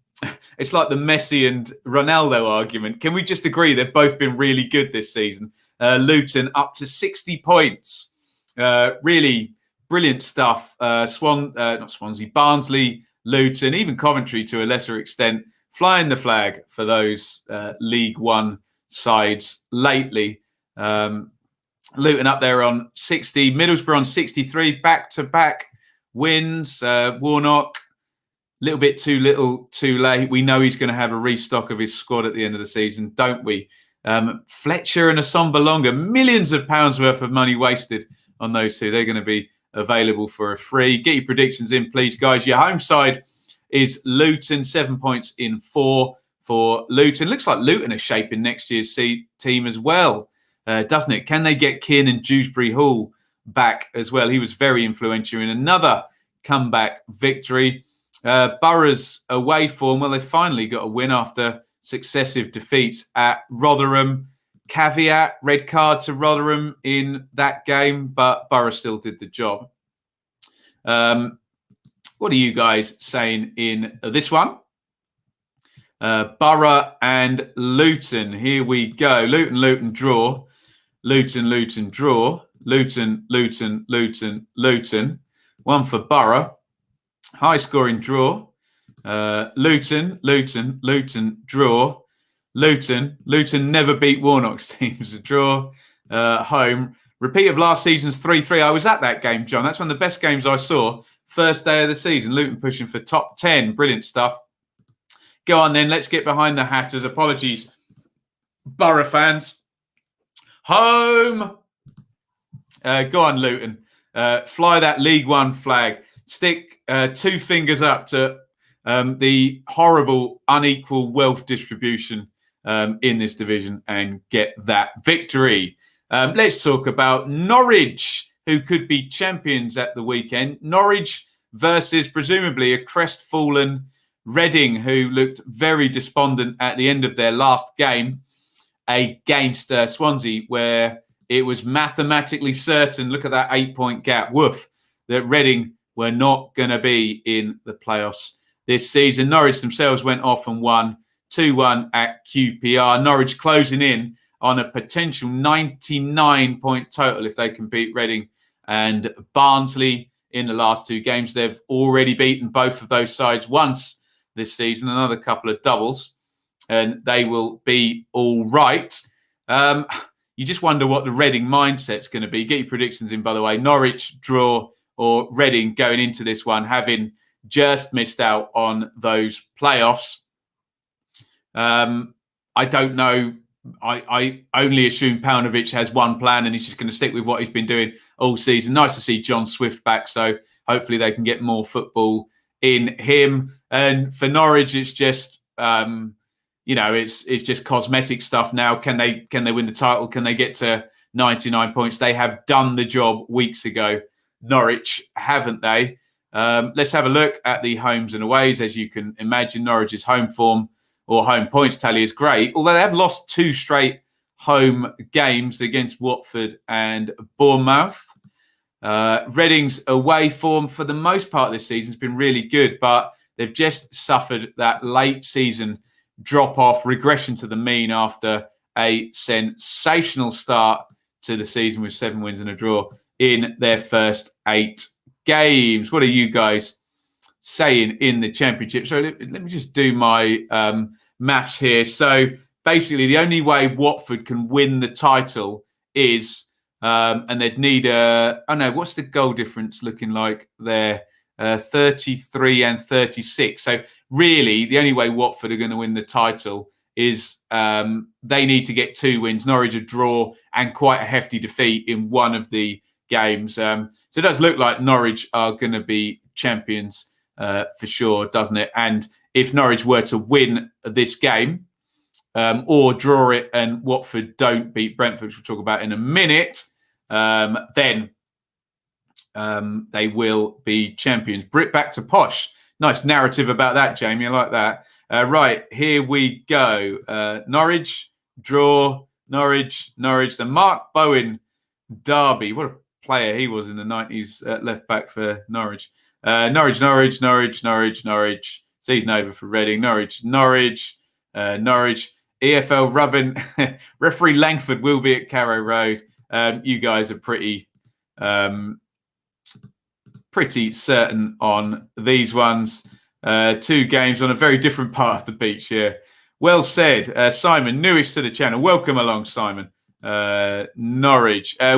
It's like the Messi and Ronaldo argument. Can we just agree they've both been really good this season? Luton up to 60 points. Really brilliant stuff. Not Swansea, Barnsley, Luton, even Coventry to a lesser extent, flying the flag for those League One sides lately. Luton up there on 60, Middlesbrough on 63, back-to-back wins. Warnock, little bit too little, too late. We know he's going to have a restock of his squad at the end of the season, don't we? Fletcher and Assombalonga, millions of pounds worth of money wasted on those two. They're going to be available for a free. Get your predictions in, please, guys. Your home side is Luton, 7 points in 4 for Luton. Looks like Luton are shaping next year's team as well, doesn't it? Can they get Keane and Dewsbury Hall back as well? He was very influential in another comeback victory. Borough's away form, well, they finally got a win after successive defeats at Rotherham. Caveat, red card to Rotherham in that game, but Borough still did the job. What are you guys saying in this one? Borough and Luton. Here we go. Luton draw. Luton draw. Luton. One for Borough. High scoring draw. Luton draw. Luton never beat Warnock's teams. A draw. Home. Repeat of last season's 3-3. I was at that game, John. That's one of the best games I saw. First day of the season. Luton pushing for top 10. Brilliant stuff. Go on then. Let's get behind the Hatters. Apologies, Borough fans. Home. Go on, Luton. Fly that League One flag. Stick 2 fingers up to the horrible, unequal wealth distribution in this division and get that victory. Let's talk about Norwich, who could be champions at the weekend. Norwich versus presumably a crestfallen Reading, who looked very despondent at the end of their last game against Swansea, where it was mathematically certain, look at that 8-point gap, woof, that Reading were not going to be in the playoffs this season. Norwich themselves went off and won 2-1 at QPR. Norwich closing in on a potential 99-point total if they can beat Reading and Barnsley in the last 2 games. They've already beaten both of those sides once this season, another couple of doubles, and they will be all right. You just wonder what the Reading mindset's going to be. Get your predictions in, by the way. Norwich draw or Reading going into this one, having just missed out on those playoffs. I don't know I only assume Paunovic has one plan and he's just going to stick with what he's been doing all season. Nice to see John Swift back, so hopefully they can get more football in him. And for Norwich, it's just it's just cosmetic stuff now. Can they win the title? Can they get to 99 points? They have done the job weeks ago. Norwich, haven't they? Let's have a look at the homes and aways. As you can imagine, Norwich's home form or home points tally is great, although they have lost 2 straight home games against Watford and Bournemouth. Reading's away form for the most part this season has been really good, but they've just suffered that late season drop-off, regression to the mean after a sensational start to the season with 7 wins and a draw in their first 8 games. What are you guys saying in the Championship? So let me just do my maths here. So basically, the only way Watford can win the title is, and they'd need what's the goal difference looking like there? 33 and 36. So really, the only way Watford are going to win the title is they need to get 2 wins, Norwich a draw, and quite a hefty defeat in one of the games. So it does look like Norwich are going to be champions for sure, doesn't it? And if Norwich were to win this game or draw it and Watford don't beat Brentford, which we'll talk about in a minute, then they will be champions. Brit back to posh. Nice narrative about that, Jamie. I like that. Right, here we go. Norwich, draw, Norwich. The Mark Bowen derby. What a player he was in the 90s, left back for Norwich. Norwich. Season over for Reading. Norwich. EFL rubbing. Referee Langford will be at Carrow Road. You guys are pretty certain on these ones. 2 games on a very different part of the beach here. Well said, Simon, newest to the channel. Welcome along, Simon. Norwich. I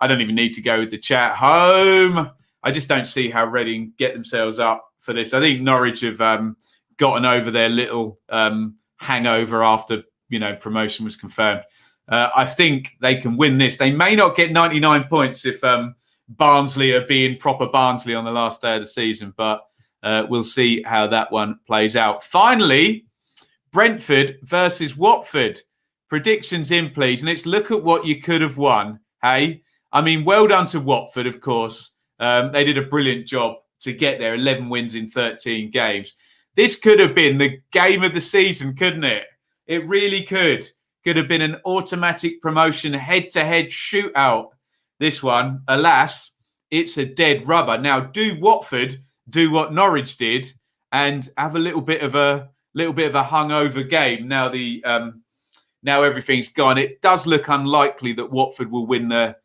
don't even need to go with the chat. Home. I just don't see how Reading get themselves up for this. I think Norwich have gotten over their little hangover after promotion was confirmed. I think they can win this. They may not get 99 points if Barnsley are being proper Barnsley on the last day of the season, but we'll see how that one plays out. Finally, Brentford versus Watford. Predictions in, please. And let's look at what you could have won. Hey, I mean, well done to Watford, of course. They did a brilliant job to get there. 11 wins in 13 games. This could have been the game of the season, couldn't it? It really could. Could have been an automatic promotion, head-to-head shootout. This one, alas, it's a dead rubber. Now, do Watford do what Norwich did and have a little bit of a hungover game? Now everything's gone. It does look unlikely that Watford will win the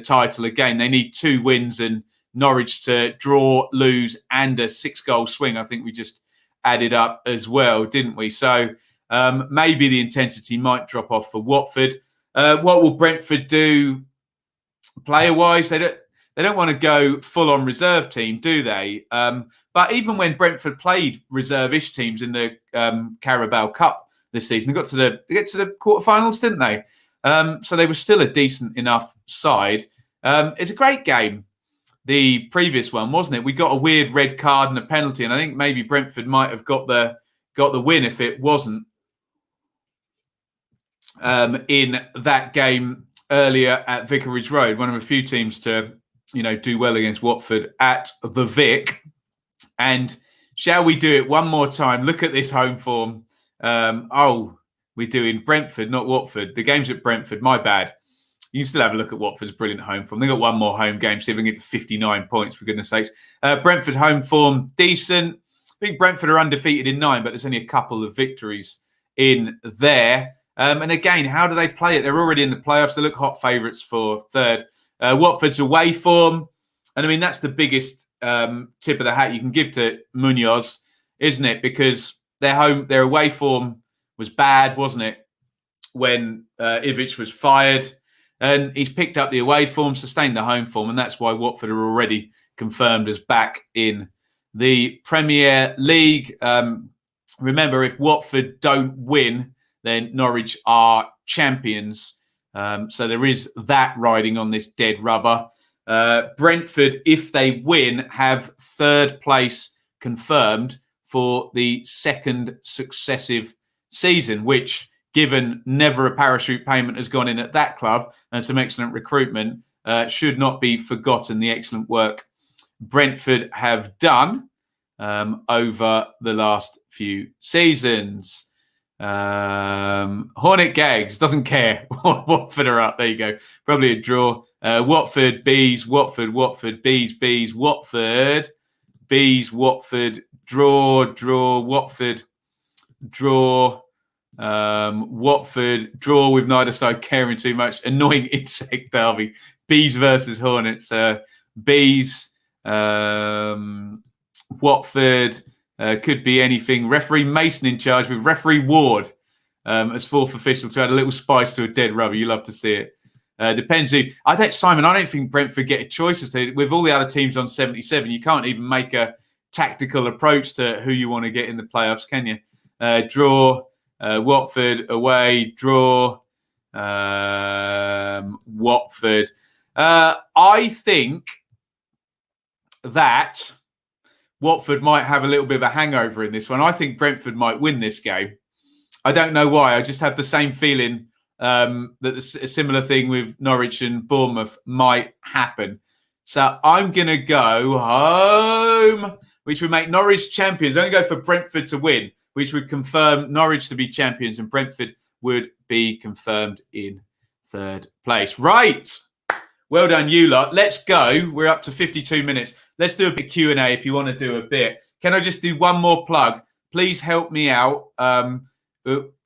title again. They need 2 wins and Norwich to draw, lose, and a 6-goal swing. I think we just added up as well, didn't we? So maybe the intensity might drop off for Watford. What will Brentford do player-wise? They don't want to go full-on reserve team, do they? But even when Brentford played reserve-ish teams in the Carabao Cup this season, they got to the quarterfinals, didn't they? So they were still a decent enough side. It's a great game, the previous one, wasn't it? We got a weird red card and a penalty, and I think maybe Brentford might have got the win if it wasn't in that game earlier at Vicarage Road. One of a few teams to do well against Watford at the Vic. And shall we do it one more time? Look at this home form. We're doing Brentford, not Watford. The game's at Brentford. My bad. You can still have a look at Watford's brilliant home form. They've got one more home game, see if they can get 59 points, for goodness sakes. Brentford home form, decent. I think Brentford are undefeated in 9, but there's only a couple of victories in there. And again, how do they play it? They're already in the playoffs. They look hot favourites for 3rd. Watford's away form. And I mean, that's the biggest tip of the hat you can give to Munoz, isn't it? Because their away form was bad, wasn't it? When Ivic was fired. And he's picked up the away form, sustained the home form, and that's why Watford are already confirmed as back in the Premier League. Remember, if Watford don't win then Norwich are champions. So there is that riding on this dead rubber. Brentford, if they win, have third place confirmed for the second successive season, which, given never a parachute payment has gone in at that club and some excellent recruitment, should not be forgotten. The excellent work Brentford have done over the last few seasons. Hornet Gags doesn't care. Watford are up. There you go. Probably a draw. Watford, Bees, Watford, Watford, Bees, Bees, Watford, Bees, Watford, draw, Watford, draw, Watford, draw with neither side caring too much. Annoying insect derby. Bees versus Hornets. Bees, Watford, could be anything. Referee Mason in charge with referee Ward as fourth official to add a little spice to a dead rubber. You love to see it. Depends who. I don't think Brentford get a choice as to, with all the other teams on 77. You can't even make a tactical approach to who you want to get in the playoffs, can you? Draw, Watford away, draw, Watford. I think that Watford might have a little bit of a hangover in this one. I think Brentford might win this game. I don't know why. I just have the same feeling that a similar thing with Norwich and Bournemouth might happen. So I'm going to go home, which would make Norwich champions. I'm going to go for Brentford to win, which would confirm Norwich to be champions and Brentford would be confirmed in third place. Right. Well done, you lot. Let's go. We're up to 52 minutes. Let's do a bit Q&A if you want to do a bit. Can I just do one more plug? Please help me out.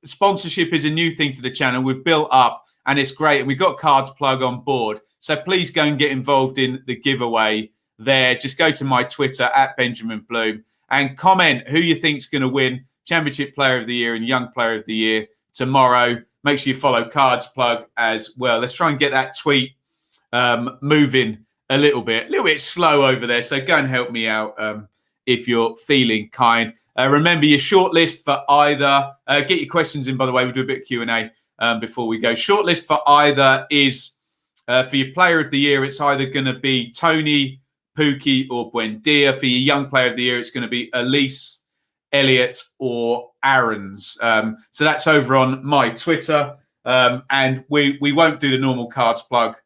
Sponsorship is a new thing to the channel. We've built up and it's great. And we've got Cards Plug on board. So please go and get involved in the giveaway there. Just go to my Twitter at Benjamin Bloom and comment who you think is going to win Championship Player of the Year and Young Player of the Year tomorrow. Make sure you follow Cards Plug as well. Let's try and get that tweet moving a little bit slow over there. So go and help me out if you're feeling kind. Remember your shortlist for either. Get your questions in, by the way. We'll do a bit of Q&A before we go. Shortlist for either is for your Player of the Year. It's either going to be Tony, Pookie, or Buendia. For your Young Player of the Year, it's going to be Elise, Elliot, or Aaron's. So that's over on my Twitter, and we won't do the normal Cards plug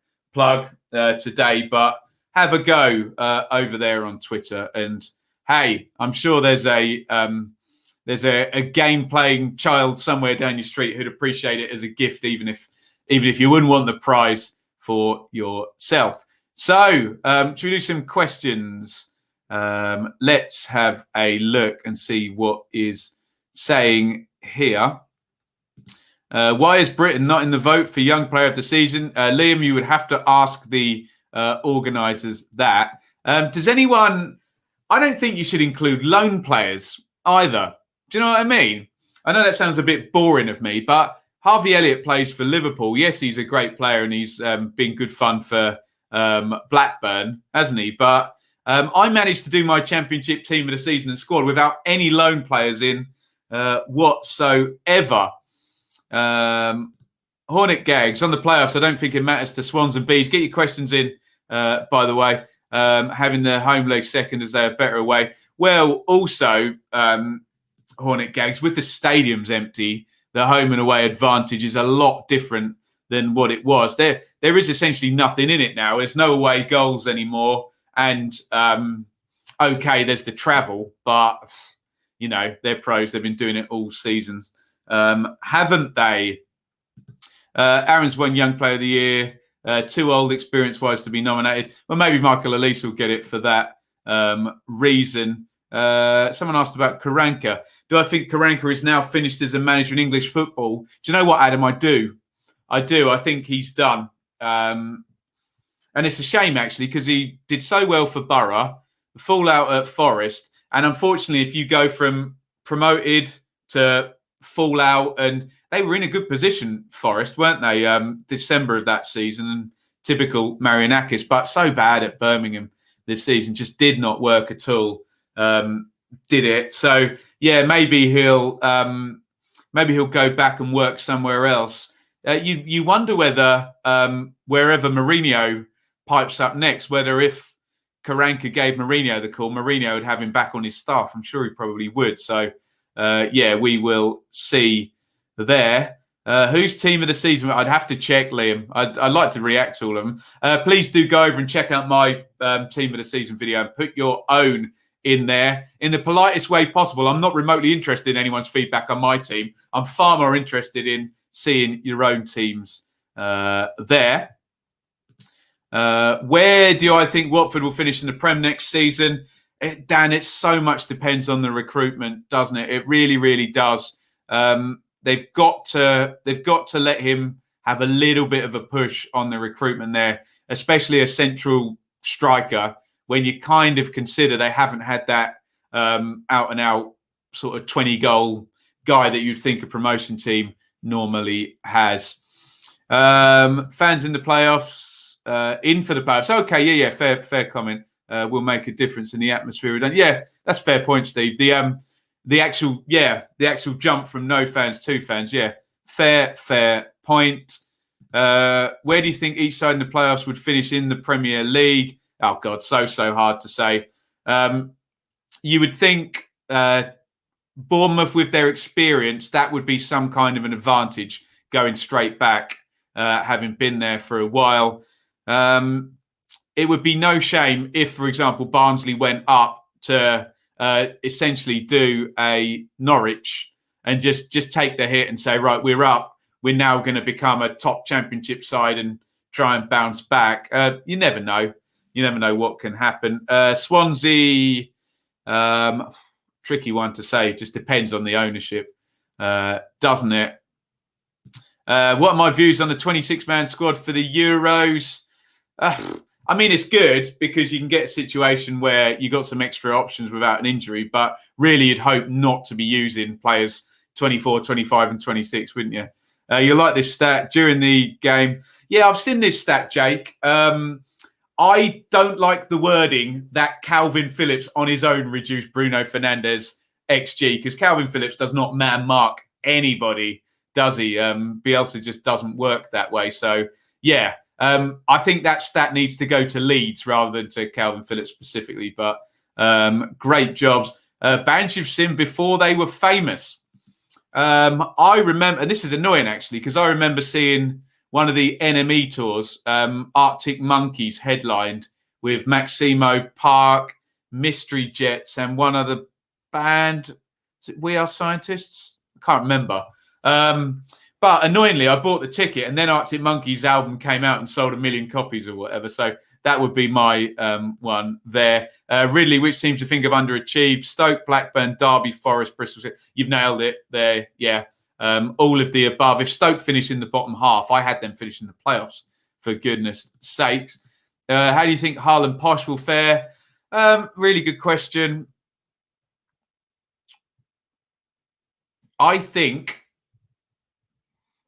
today, but have a go over there on Twitter. And hey, I'm sure there's a game playing child somewhere down your street who'd appreciate it as a gift, even if you wouldn't want the prize for yourself. So should we do some questions? Let's have a look and see what is saying here. Why is Britain not in the vote for Young Player of the Season? Liam, you would have to ask the organisers that. Does anyone... I don't think you should include loan players either. Do you know what I mean? I know that sounds a bit boring of me, but Harvey Elliott plays for Liverpool. Yes, he's a great player and he's been good fun for Blackburn, hasn't he? But I managed to do my Championship Team of the Season and squad without any loan players in whatsoever. Hornet Gags on the playoffs. I don't think it matters to Swans and Bees. Get your questions in, by the way. Having the home leg second as they are better away. Well, also, Hornet Gags, with the stadiums empty, the home and away advantage is a lot different than what it was. There is essentially nothing in it now. There's no away goals anymore. And, okay, there's the travel, but, you know, they're pros. They've been doing it all seasons. Haven't they? Aaron's won Young Player of the Year. Too old experience-wise to be nominated. Well, maybe Michael Elise will get it for that reason. Someone asked about Karanka. Do I think Karanka is now finished as a manager in English football? Do you know what, Adam? I do. I think he's done. And it's a shame, actually, because he did so well for Borough, fallout at Forest. And unfortunately, if you go from promoted to fallout, and they were in a good position, Forest, weren't they? December of that season, and typical Marianakis, but so bad at Birmingham this season, just did not work at all. Did it? So yeah, maybe he'll maybe he'll go back and work somewhere else. You wonder whether wherever Mourinho pipes up next, whether if Karanka gave Mourinho the call, Mourinho would have him back on his staff. I'm sure he probably would. So, we will see there. Whose team of the season? I'd have to check, Liam. I'd like to react to all of them. Please do go over and check out my team of the season video and put your own in there in the politest way possible. I'm not remotely interested in anyone's feedback on my team. I'm far more interested in seeing your own teams there. Where do I think Watford will finish in the Prem next season? Dan, it so much depends on the recruitment, doesn't it? It really, really does. They've got to let him have a little bit of a push on the recruitment there, especially a central striker, when you kind of consider they haven't had that out and out sort of 20-goal guy that you'd think a promotion team normally has. Fans in the playoffs, in for the playoffs. Okay, yeah, fair comment. Will make a difference in the atmosphere. Yeah, that's fair point, Steve. The actual jump from no fans to fans. Yeah, fair point. Where do you think each side in the playoffs would finish in the Premier League? Oh God, so hard to say. You would think Bournemouth, with their experience, that would be some kind of an advantage going straight back, having been there for a while. It would be no shame if, for example, Barnsley went up to essentially do a Norwich and just take the hit and say, right, we're up. We're now going to become a top championship side and try and bounce back. You never know. You never know what can happen. Swansea, tricky one to say. It just depends on the ownership, doesn't it? What are my views on the 26-man squad for the Euros? I mean, it's good because you can get a situation where you got some extra options without an injury, but really you'd hope not to be using players 24, 25 and 26, wouldn't you? You like this stat during the game. Yeah, I've seen this stat, Jake. I don't like the wording that Calvin Phillips on his own reduced Bruno Fernandes XG, because Calvin Phillips does not man mark anybody, does he? Bielsa just doesn't work that way. So, yeah. I think that stat needs to go to Leeds rather than to Calvin Phillips specifically. But great jobs. Banch of Sim before they were famous. I remember, and this is annoying actually, because I remember seeing one of the NME tours, Arctic Monkeys headlined with Maximo Park, Mystery Jets, and one other band. Is it We Are Scientists? I can't remember. But annoyingly, I bought the ticket and then Arctic Monkeys' album came out and sold 1 million copies or whatever. So that would be my one there. Ridley, which seems to think of underachieved. Stoke, Blackburn, Derby, Forest, Bristol. You've nailed it there. Yeah. All of the above. If Stoke finish in the bottom half, I had them finish in the playoffs, for goodness sakes. How do you think Hull and Posh will fare? Really good question.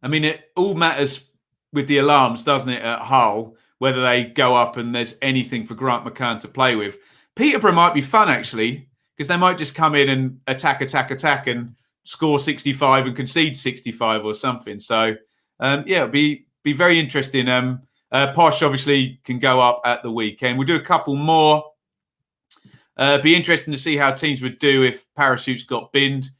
I mean, it all matters with the alarms, doesn't it, at Hull, whether they go up and there's anything for Grant McCann to play with. Peterborough might be fun, actually, because they might just come in and attack and score 65 and concede 65 or something. So, it'll be very interesting. Posh obviously can go up at the weekend. We'll do a couple more. Be interesting to see how teams would do if parachutes got binned.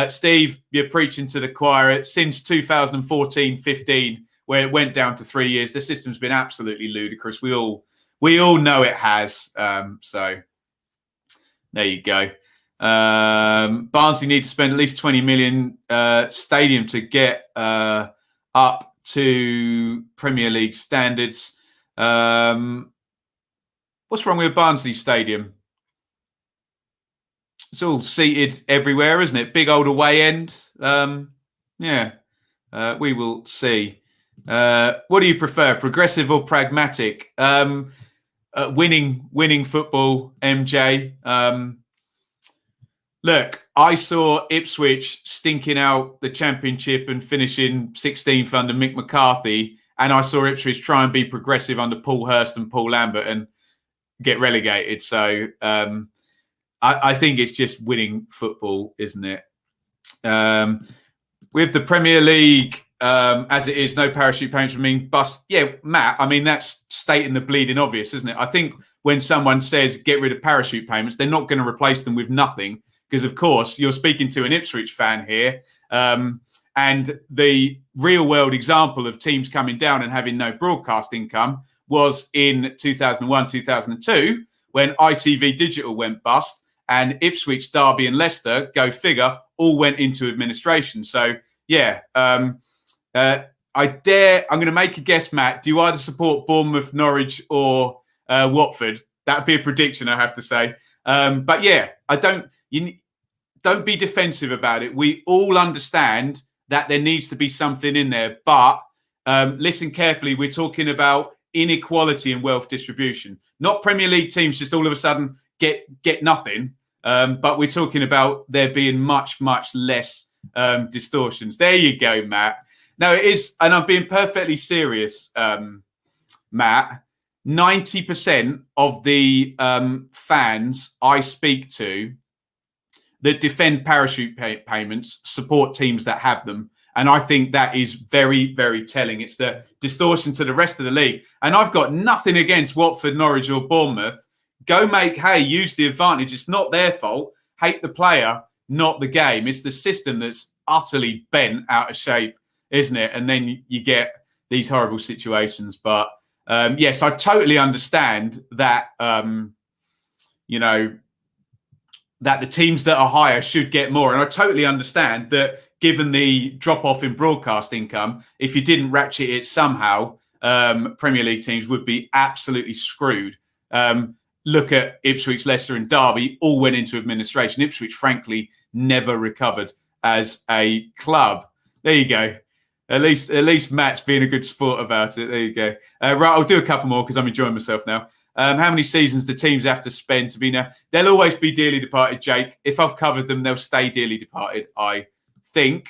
Steve, you're preaching to the choir. Since 2014-15, where it went down to 3 years, the system's been absolutely ludicrous. We all know it has. So there you go. Barnsley need to spend at least 20 million stadium to get up to Premier League standards. What's wrong with Barnsley Stadium? It's all seated everywhere, isn't it? Big old away end. We will see. What do you prefer, progressive or pragmatic? Winning football, MJ. Look, I saw Ipswich stinking out the Championship and finishing 16th under Mick McCarthy, and I saw Ipswich try and be progressive under Paul Hurst and Paul Lambert and get relegated. So I think it's just winning football, isn't it? with the Premier League as it is, no parachute payments would mean bust. Yeah, Matt, I mean, that's stating the bleeding obvious, isn't it? I think when someone says get rid of parachute payments, they're not going to replace them with nothing because, of course, you're speaking to an Ipswich fan here. And the real world example of teams coming down and having no broadcast income was in 2001, 2002, when ITV Digital went bust and Ipswich, Derby and Leicester, go figure, all went into administration. So, yeah, I'm going to make a guess, Matt. Do you either support Bournemouth, Norwich or Watford? That'd be a prediction, I have to say. But yeah, don't be defensive about it. We all understand that there needs to be something in there. But listen carefully. We're talking about inequality in wealth distribution, not Premier League teams just all of a sudden get nothing. But we're talking about there being much, much less distortions. There you go, Matt. No, it is, and I'm being perfectly serious, Matt. 90% of the fans I speak to that defend parachute payments support teams that have them. And I think that is very, very telling. It's the distortion to the rest of the league. And I've got nothing against Watford, Norwich or Bournemouth. Go make hay, use the advantage. It's not their fault. Hate the player, not the game. It's the system that's utterly bent out of shape, isn't it? And then you get these horrible situations. But yes, I totally understand that, that the teams that are higher should get more. And I totally understand that given the drop-off in broadcast income, if you didn't ratchet it somehow, Premier League teams would be absolutely screwed. Look at Ipswich, Leicester and Derby, all went into administration. Ipswich, frankly, never recovered as a club. There you go. At least Matt's being a good sport about it. There you go. Right, I'll do a couple more because I'm enjoying myself now. How many seasons do teams have to spend to be now? They'll always be dearly departed, Jake. If I've covered them, they'll stay dearly departed, I think.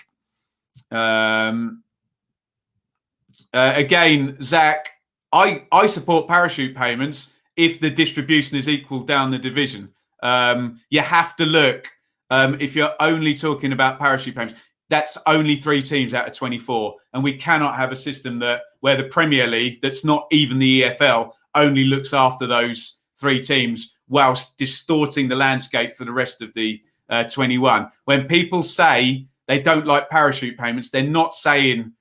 Again, Zach, I support parachute payments if the distribution is equal down the division. You have to look, if you're only talking about parachute payments, that's only 3 teams out of 24. And we cannot have a system where the Premier League, that's not even the EFL, only looks after those 3 teams whilst distorting the landscape for the rest of the 21. When people say they don't like parachute payments, they're not saying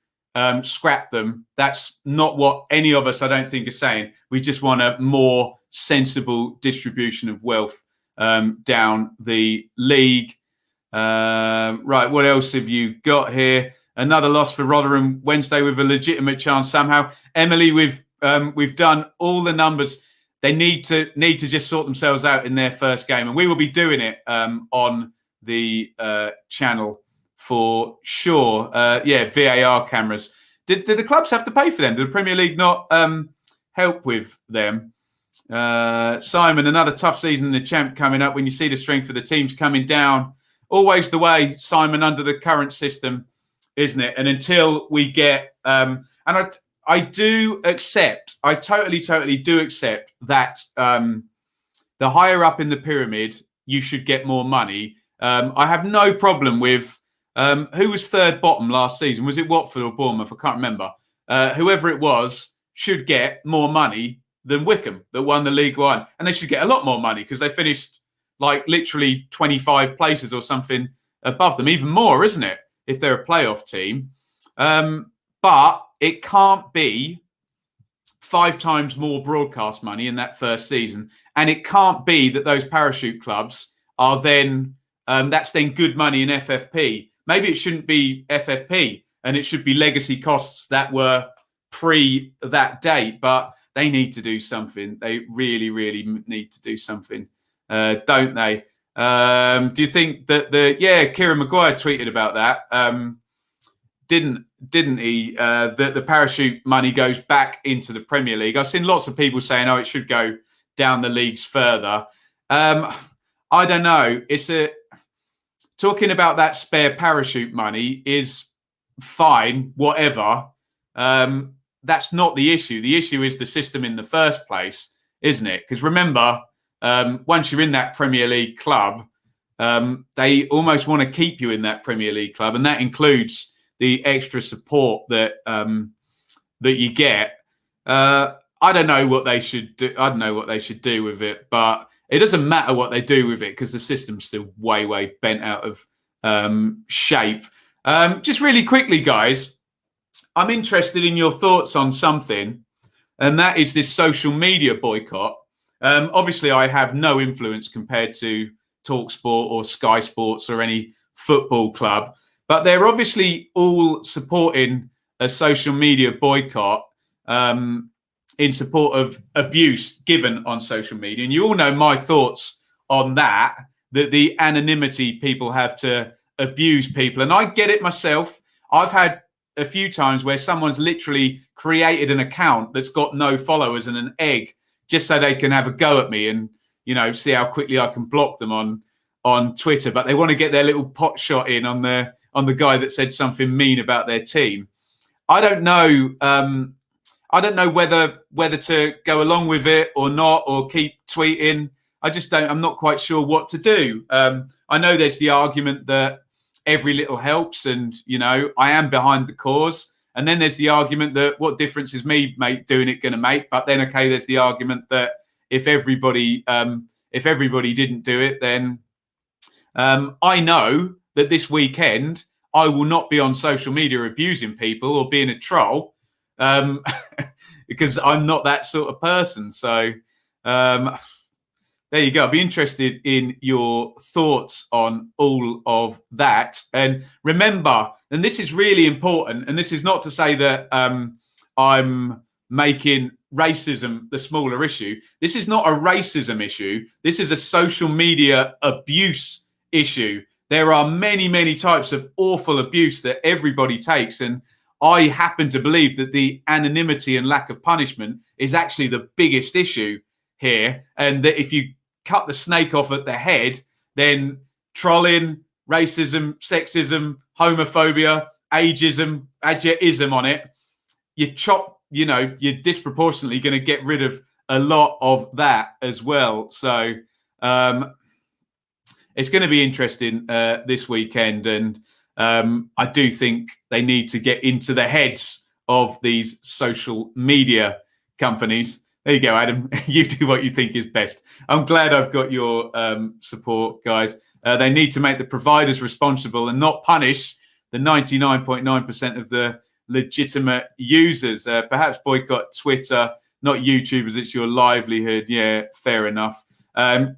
scrap them. That's not what any of us, I don't think, are saying. We just want a more sensible distribution of wealth down the league. Right, what else have you got here? Another loss for Rotherham Wednesday with a legitimate chance somehow. Emily, we've done all the numbers. They need to just sort themselves out in their first game, and we will be doing it on the channel for sure. VAR cameras. Did the clubs have to pay for them? Did the Premier League not help with them? Simon, another tough season in the Champ coming up. When you see the strength of the teams coming down, always the way, Simon, under the current system, isn't it? And until we get, and I do accept, I totally do accept that the higher up in the pyramid, you should get more money. I have no problem with, who was third bottom last season? Was it Watford or Bournemouth? I can't remember. Whoever it was should get more money than Wycombe that won the League One. And they should get a lot more money because they finished like literally 25 places or something above them, even more, isn't it? If they're a playoff team. But it can't be 5 times more broadcast money in that first season. And it can't be that those parachute clubs are then, that's then good money in FFP. Maybe it shouldn't be FFP and it should be legacy costs that were pre that date, but they need to do something. They really, really need to do something. Don't they? Do you think that Kieran Maguire tweeted about that? Didn't he? That the parachute money goes back into the Premier League. I've seen lots of people saying, it should go down the leagues further. I don't know. Talking about that spare parachute money is fine, whatever. That's not the issue. The issue is the system in the first place, isn't it? Because remember, once you're in that Premier League club, they almost want to keep you in that Premier League club, and that includes the extra support that that you get. I don't know what they should do. I don't know what they should do with it, but it doesn't matter what they do with it because the system's still way bent out of shape. Just really quickly, guys, I'm interested in your thoughts on something, and that is this social media boycott. Obviously, I have no influence compared to TalkSport or Sky Sports or any football club, but they're obviously all supporting a social media boycott in support of abuse given on social media. And you all know my thoughts on that the anonymity people have to abuse people. And I get it myself. I've had a few times where someone's literally created an account that's got no followers and an egg just so they can have a go at me and, you know, see how quickly I can block them on Twitter. But they want to get their little pot shot in on the guy that said something mean about their team. I don't know. I don't know whether to go along with it or not, or keep tweeting. I just don't. I'm not quite sure what to do. I know there's the argument that every little helps, and you know I am behind the cause. And then there's the argument that what difference is me doing it going to make? But then okay, there's the argument that if everybody didn't do it, then I know that this weekend I will not be on social media abusing people or being a troll. Because I'm not that sort of person. So there you go. I'll be interested in your thoughts on all of that. And remember, and this is really important, and this is not to say that I'm making racism the smaller issue. This is not a racism issue. This is a social media abuse issue. There are many types of awful abuse that everybody takes, and I happen to believe that the anonymity and lack of punishment is actually the biggest issue here. And that if you cut the snake off at the head, then trolling, racism, sexism, homophobia, ageism on it, you're disproportionately going to get rid of a lot of that as well. So it's going to be interesting this weekend. And I do think they need to get into the heads of these social media companies. There you go, Adam. You do what you think is best. I'm glad I've got your support, guys. They need to make the providers responsible and not punish the 99.9% of the legitimate users. Perhaps boycott Twitter, not YouTubers. It's your livelihood. Yeah, fair enough.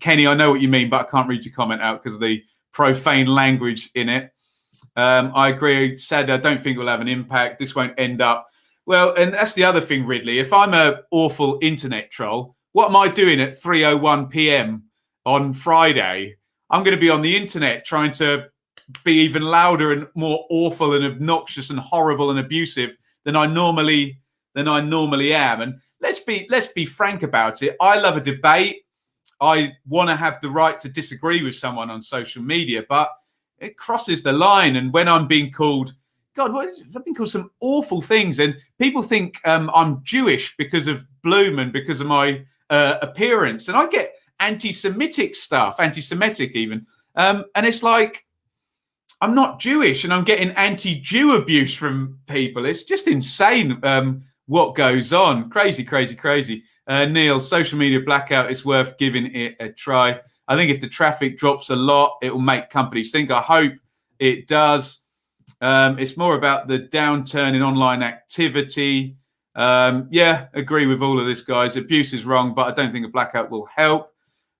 Kenny, I know what you mean, but I can't read your comment out because of the profane language in it. I agree. Sadly, I don't think it will have an impact. This won't end up well. And that's the other thing, Ridley. If I'm an awful internet troll, what am I doing at 3:01 p.m. on Friday? I'm going to be on the internet trying to be even louder and more awful and obnoxious and horrible and abusive than I normally am. And let's be frank about it. I love a debate. I want to have the right to disagree with someone on social media, but it crosses the line. And when I'm being called, I've been called some awful things. And people think I'm Jewish because of Bloom and because of my appearance. And I get anti-Semitic even. And it's like, I'm not Jewish and I'm getting anti-Jew abuse from people. It's just insane what goes on. Crazy. Neil, social media blackout is worth giving it a try. I think if the traffic drops a lot, it will make companies think. I hope it does. It's more about the downturn in online activity. Yeah, agree with all of this, guys. Abuse is wrong, but I don't think a blackout will help.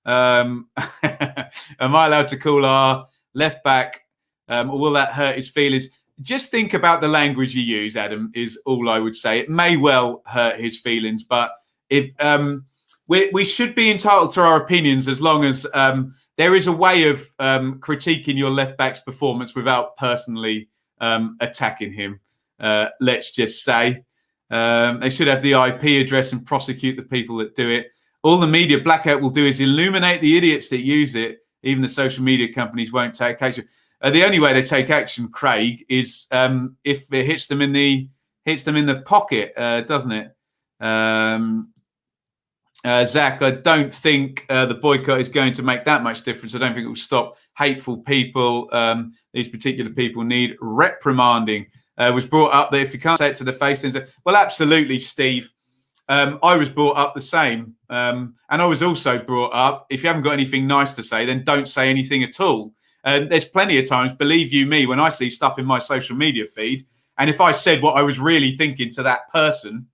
Am I allowed to call our left back? Or will that hurt his feelings? Just think about the language you use, Adam, is all I would say. It may well hurt his feelings, but we should be entitled to our opinions as long as there is a way of critiquing your left back's performance without personally attacking him. Let's just say they should have the IP address and prosecute the people that do it. All the media blackout will do is illuminate the idiots that use it. Even the social media companies won't take action. The only way they take action, Craig, is if it hits them in the pocket, doesn't it? Zach, I don't think the boycott is going to make that much difference. I don't think it will stop hateful people. These particular people need reprimanding. Was brought up that if you can't say it to the face, then say, well, absolutely, Steve. I was brought up the same. And I was also brought up, if you haven't got anything nice to say, then don't say anything at all. There's plenty of times, believe you me, when I see stuff in my social media feed, and if I said what I was really thinking to that person,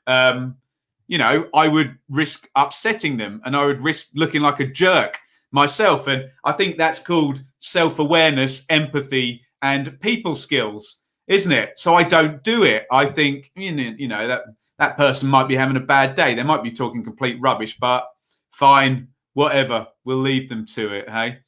I would risk upsetting them and I would risk looking like a jerk myself. And I think that's called self-awareness, empathy, and people skills, isn't it? So I don't do it. I think, that person might be having a bad day. They might be talking complete rubbish, but fine, whatever. We'll leave them to it, hey?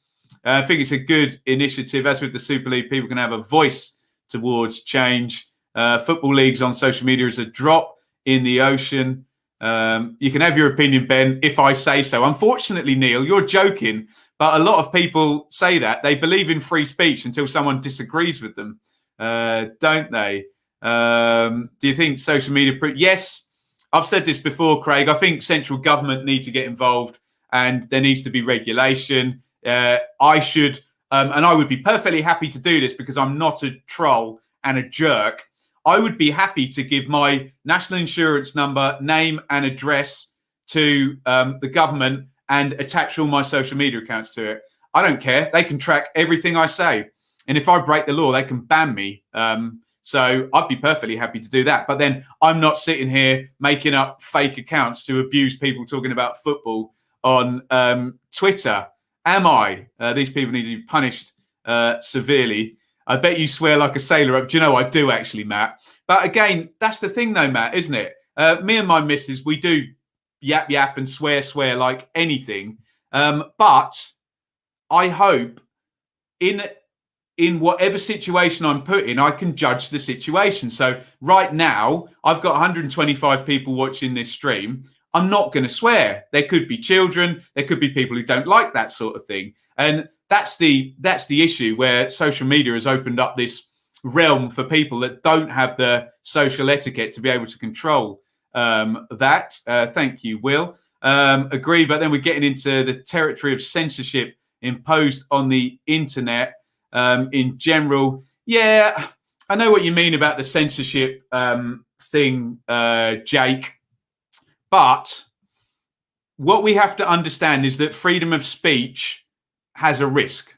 I think it's a good initiative. As with the Super League, people can have a voice towards change. Football leagues on social media is a drop in the ocean. You can have your opinion, Ben, if I say so. Unfortunately, Neil, you're joking, but a lot of people say that. They believe in free speech until someone disagrees with them, don't they? Do you think social media... Yes, I've said this before, Craig. I think central government needs to get involved and there needs to be regulation. I should, and I would be perfectly happy to do this because I'm not a troll and a jerk. I would be happy to give my national insurance number, name and address to the government and attach all my social media accounts to it. I don't care. They can track everything I say. And if I break the law, they can ban me. So I'd be perfectly happy to do that. But then I'm not sitting here making up fake accounts to abuse people talking about football on Twitter. Am I? These people need to be punished severely. I bet you swear like a sailor. Do you know I do actually, Matt? But again, that's the thing though, Matt, isn't it? Me and my missus, we do yap and swear like anything. But I hope in whatever situation I'm put in, I can judge the situation. So right now, I've got 125 people watching this stream. I'm not going to swear. There could be children. There could be people who don't like that sort of thing. And that's the issue where social media has opened up this realm for people that don't have the social etiquette to be able to control that. Thank you, Will. Agree, but then we're getting into the territory of censorship imposed on the internet in general. Yeah, I know what you mean about the censorship thing, Jake. But what we have to understand is that freedom of speech has a risk.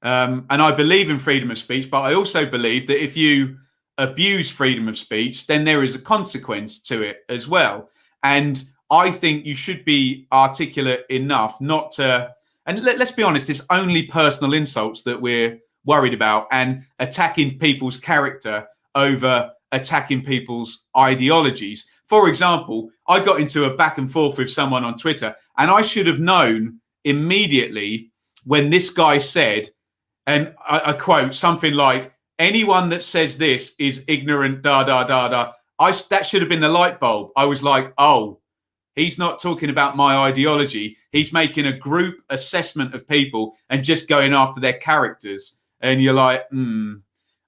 And I believe in freedom of speech, but I also believe that if you abuse freedom of speech, then there is a consequence to it as well. And I think you should be articulate enough not to, and let's be honest, it's only personal insults that we're worried about and attacking people's character over attacking people's ideologies. For example, I got into a back and forth with someone on Twitter, and I should have known immediately when this guy said, and I quote something like, anyone that says this is ignorant, That should have been the light bulb. I was like, oh, he's not talking about my ideology. He's making a group assessment of people and just going after their characters. And you're like,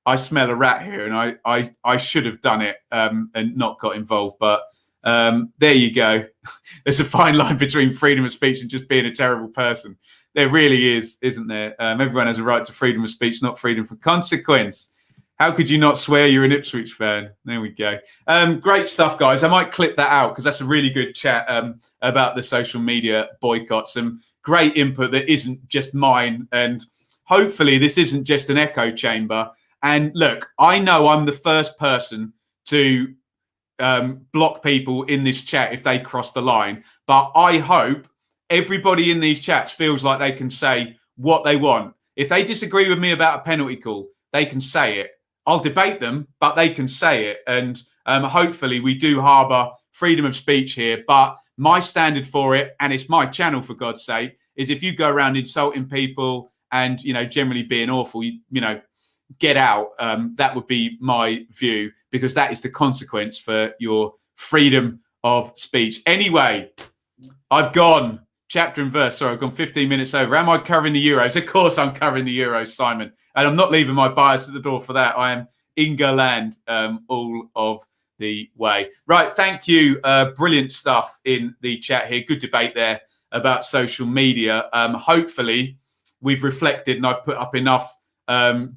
I smell a rat here, and I should have done it and not got involved. But there you go. There's a fine line between freedom of speech and just being a terrible person. There really is, isn't there? Everyone has a right to freedom of speech, not freedom from consequence. How could you not swear you're an Ipswich fan? There we go. Great stuff, guys. I might clip that out because that's a really good chat about the social media boycott. Some great input that isn't just mine. And hopefully this isn't just an echo chamber. And look, I know I'm the first person to block people in this chat if they cross the line. But I hope everybody in these chats feels like they can say what they want. If they disagree with me about a penalty call, they can say it. I'll debate them, but they can say it. And hopefully we do harbour freedom of speech here. But my standard for it, and it's my channel for God's sake, is if you go around insulting people and, generally being awful, get out. That would be my view, because that is the consequence for your freedom of speech. Anyway, I've gone chapter and verse. Sorry, I've gone 15 minutes over. Am I covering the Euros? Of course I'm covering the Euros, Simon. And I'm not leaving my bias at the door for that. I am Ingerland all of the way. Right, thank you. Brilliant stuff in the chat here. Good debate there about social media. Hopefully, we've reflected and I've put up enough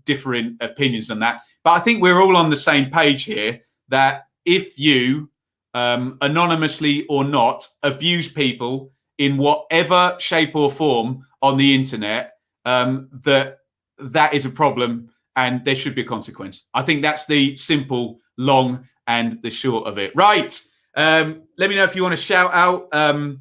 different opinions on that. But I think we're all on the same page here that if you, anonymously or not, abuse people in whatever shape or form on the internet, that is a problem and there should be a consequence. I think that's the simple, long, and the short of it. Right. Let me know if you want to shout out. And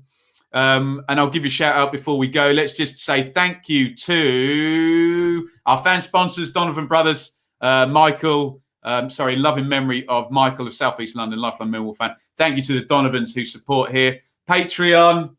I'll give you a shout out before we go. Let's just say thank you to our fan sponsors, Donovan Brothers, Michael. Loving memory of Michael of South East London, lifelong Millwall fan. Thank you to the Donovans who support here. Patreon,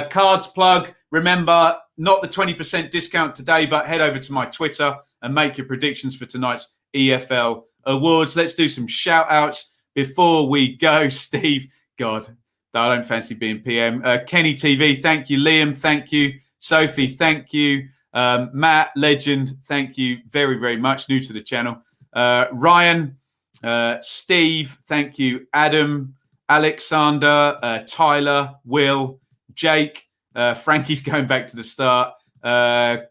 cards plug. Remember, not the 20% discount today, but head over to my Twitter and make your predictions for tonight's EFL Awards. Let's do some shout outs before we go. Steve, God, I don't fancy being PM. Kenny TV, thank you. Liam, thank you. Sophie, thank you. Matt, legend, thank you very, very much. New to the channel. Ryan, Steve, thank you. Adam, Alexander, Tyler, Will, Jake, Frankie's going back to the start.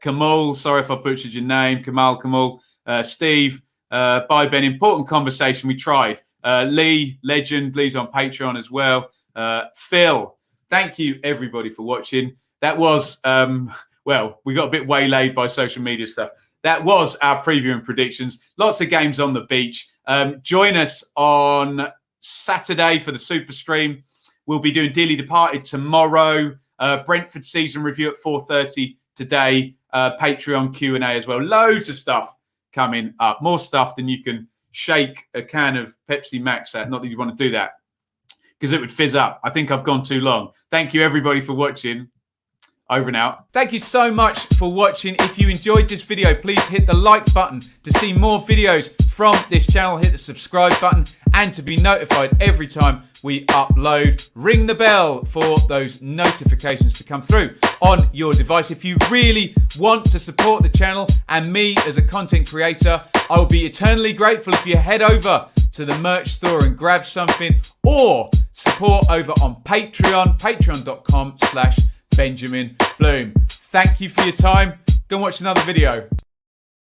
Kamal, sorry if I butchered your name. Kamal, Steve, bye Ben. Important conversation. We tried. Lee, legend. Lee's on Patreon as well. Phil, thank you everybody for watching. That was, we got a bit waylaid by social media stuff. That was our preview and predictions. Lots of games on the beach. Join us on Saturday for the Super Stream. We'll be doing Dearly Departed tomorrow. Brentford season review at 4:30 today. Patreon Q&A as well. Loads of stuff coming up. More stuff than you can shake a can of Pepsi Max at. Not that you want to do that because it would fizz up. I think I've gone too long. Thank you everybody for watching. Over and out. Thank you so much for watching. If you enjoyed this video, please hit the like button to see more videos from this channel. Hit the subscribe button and to be notified every time we upload. Ring the bell for those notifications to come through on your device. If you really want to support the channel and me as a content creator, I will be eternally grateful if you head over to the merch store and grab something, or support over on Patreon, patreon.com/Benjamin Bloom. Thank you for your time. Go and watch another video.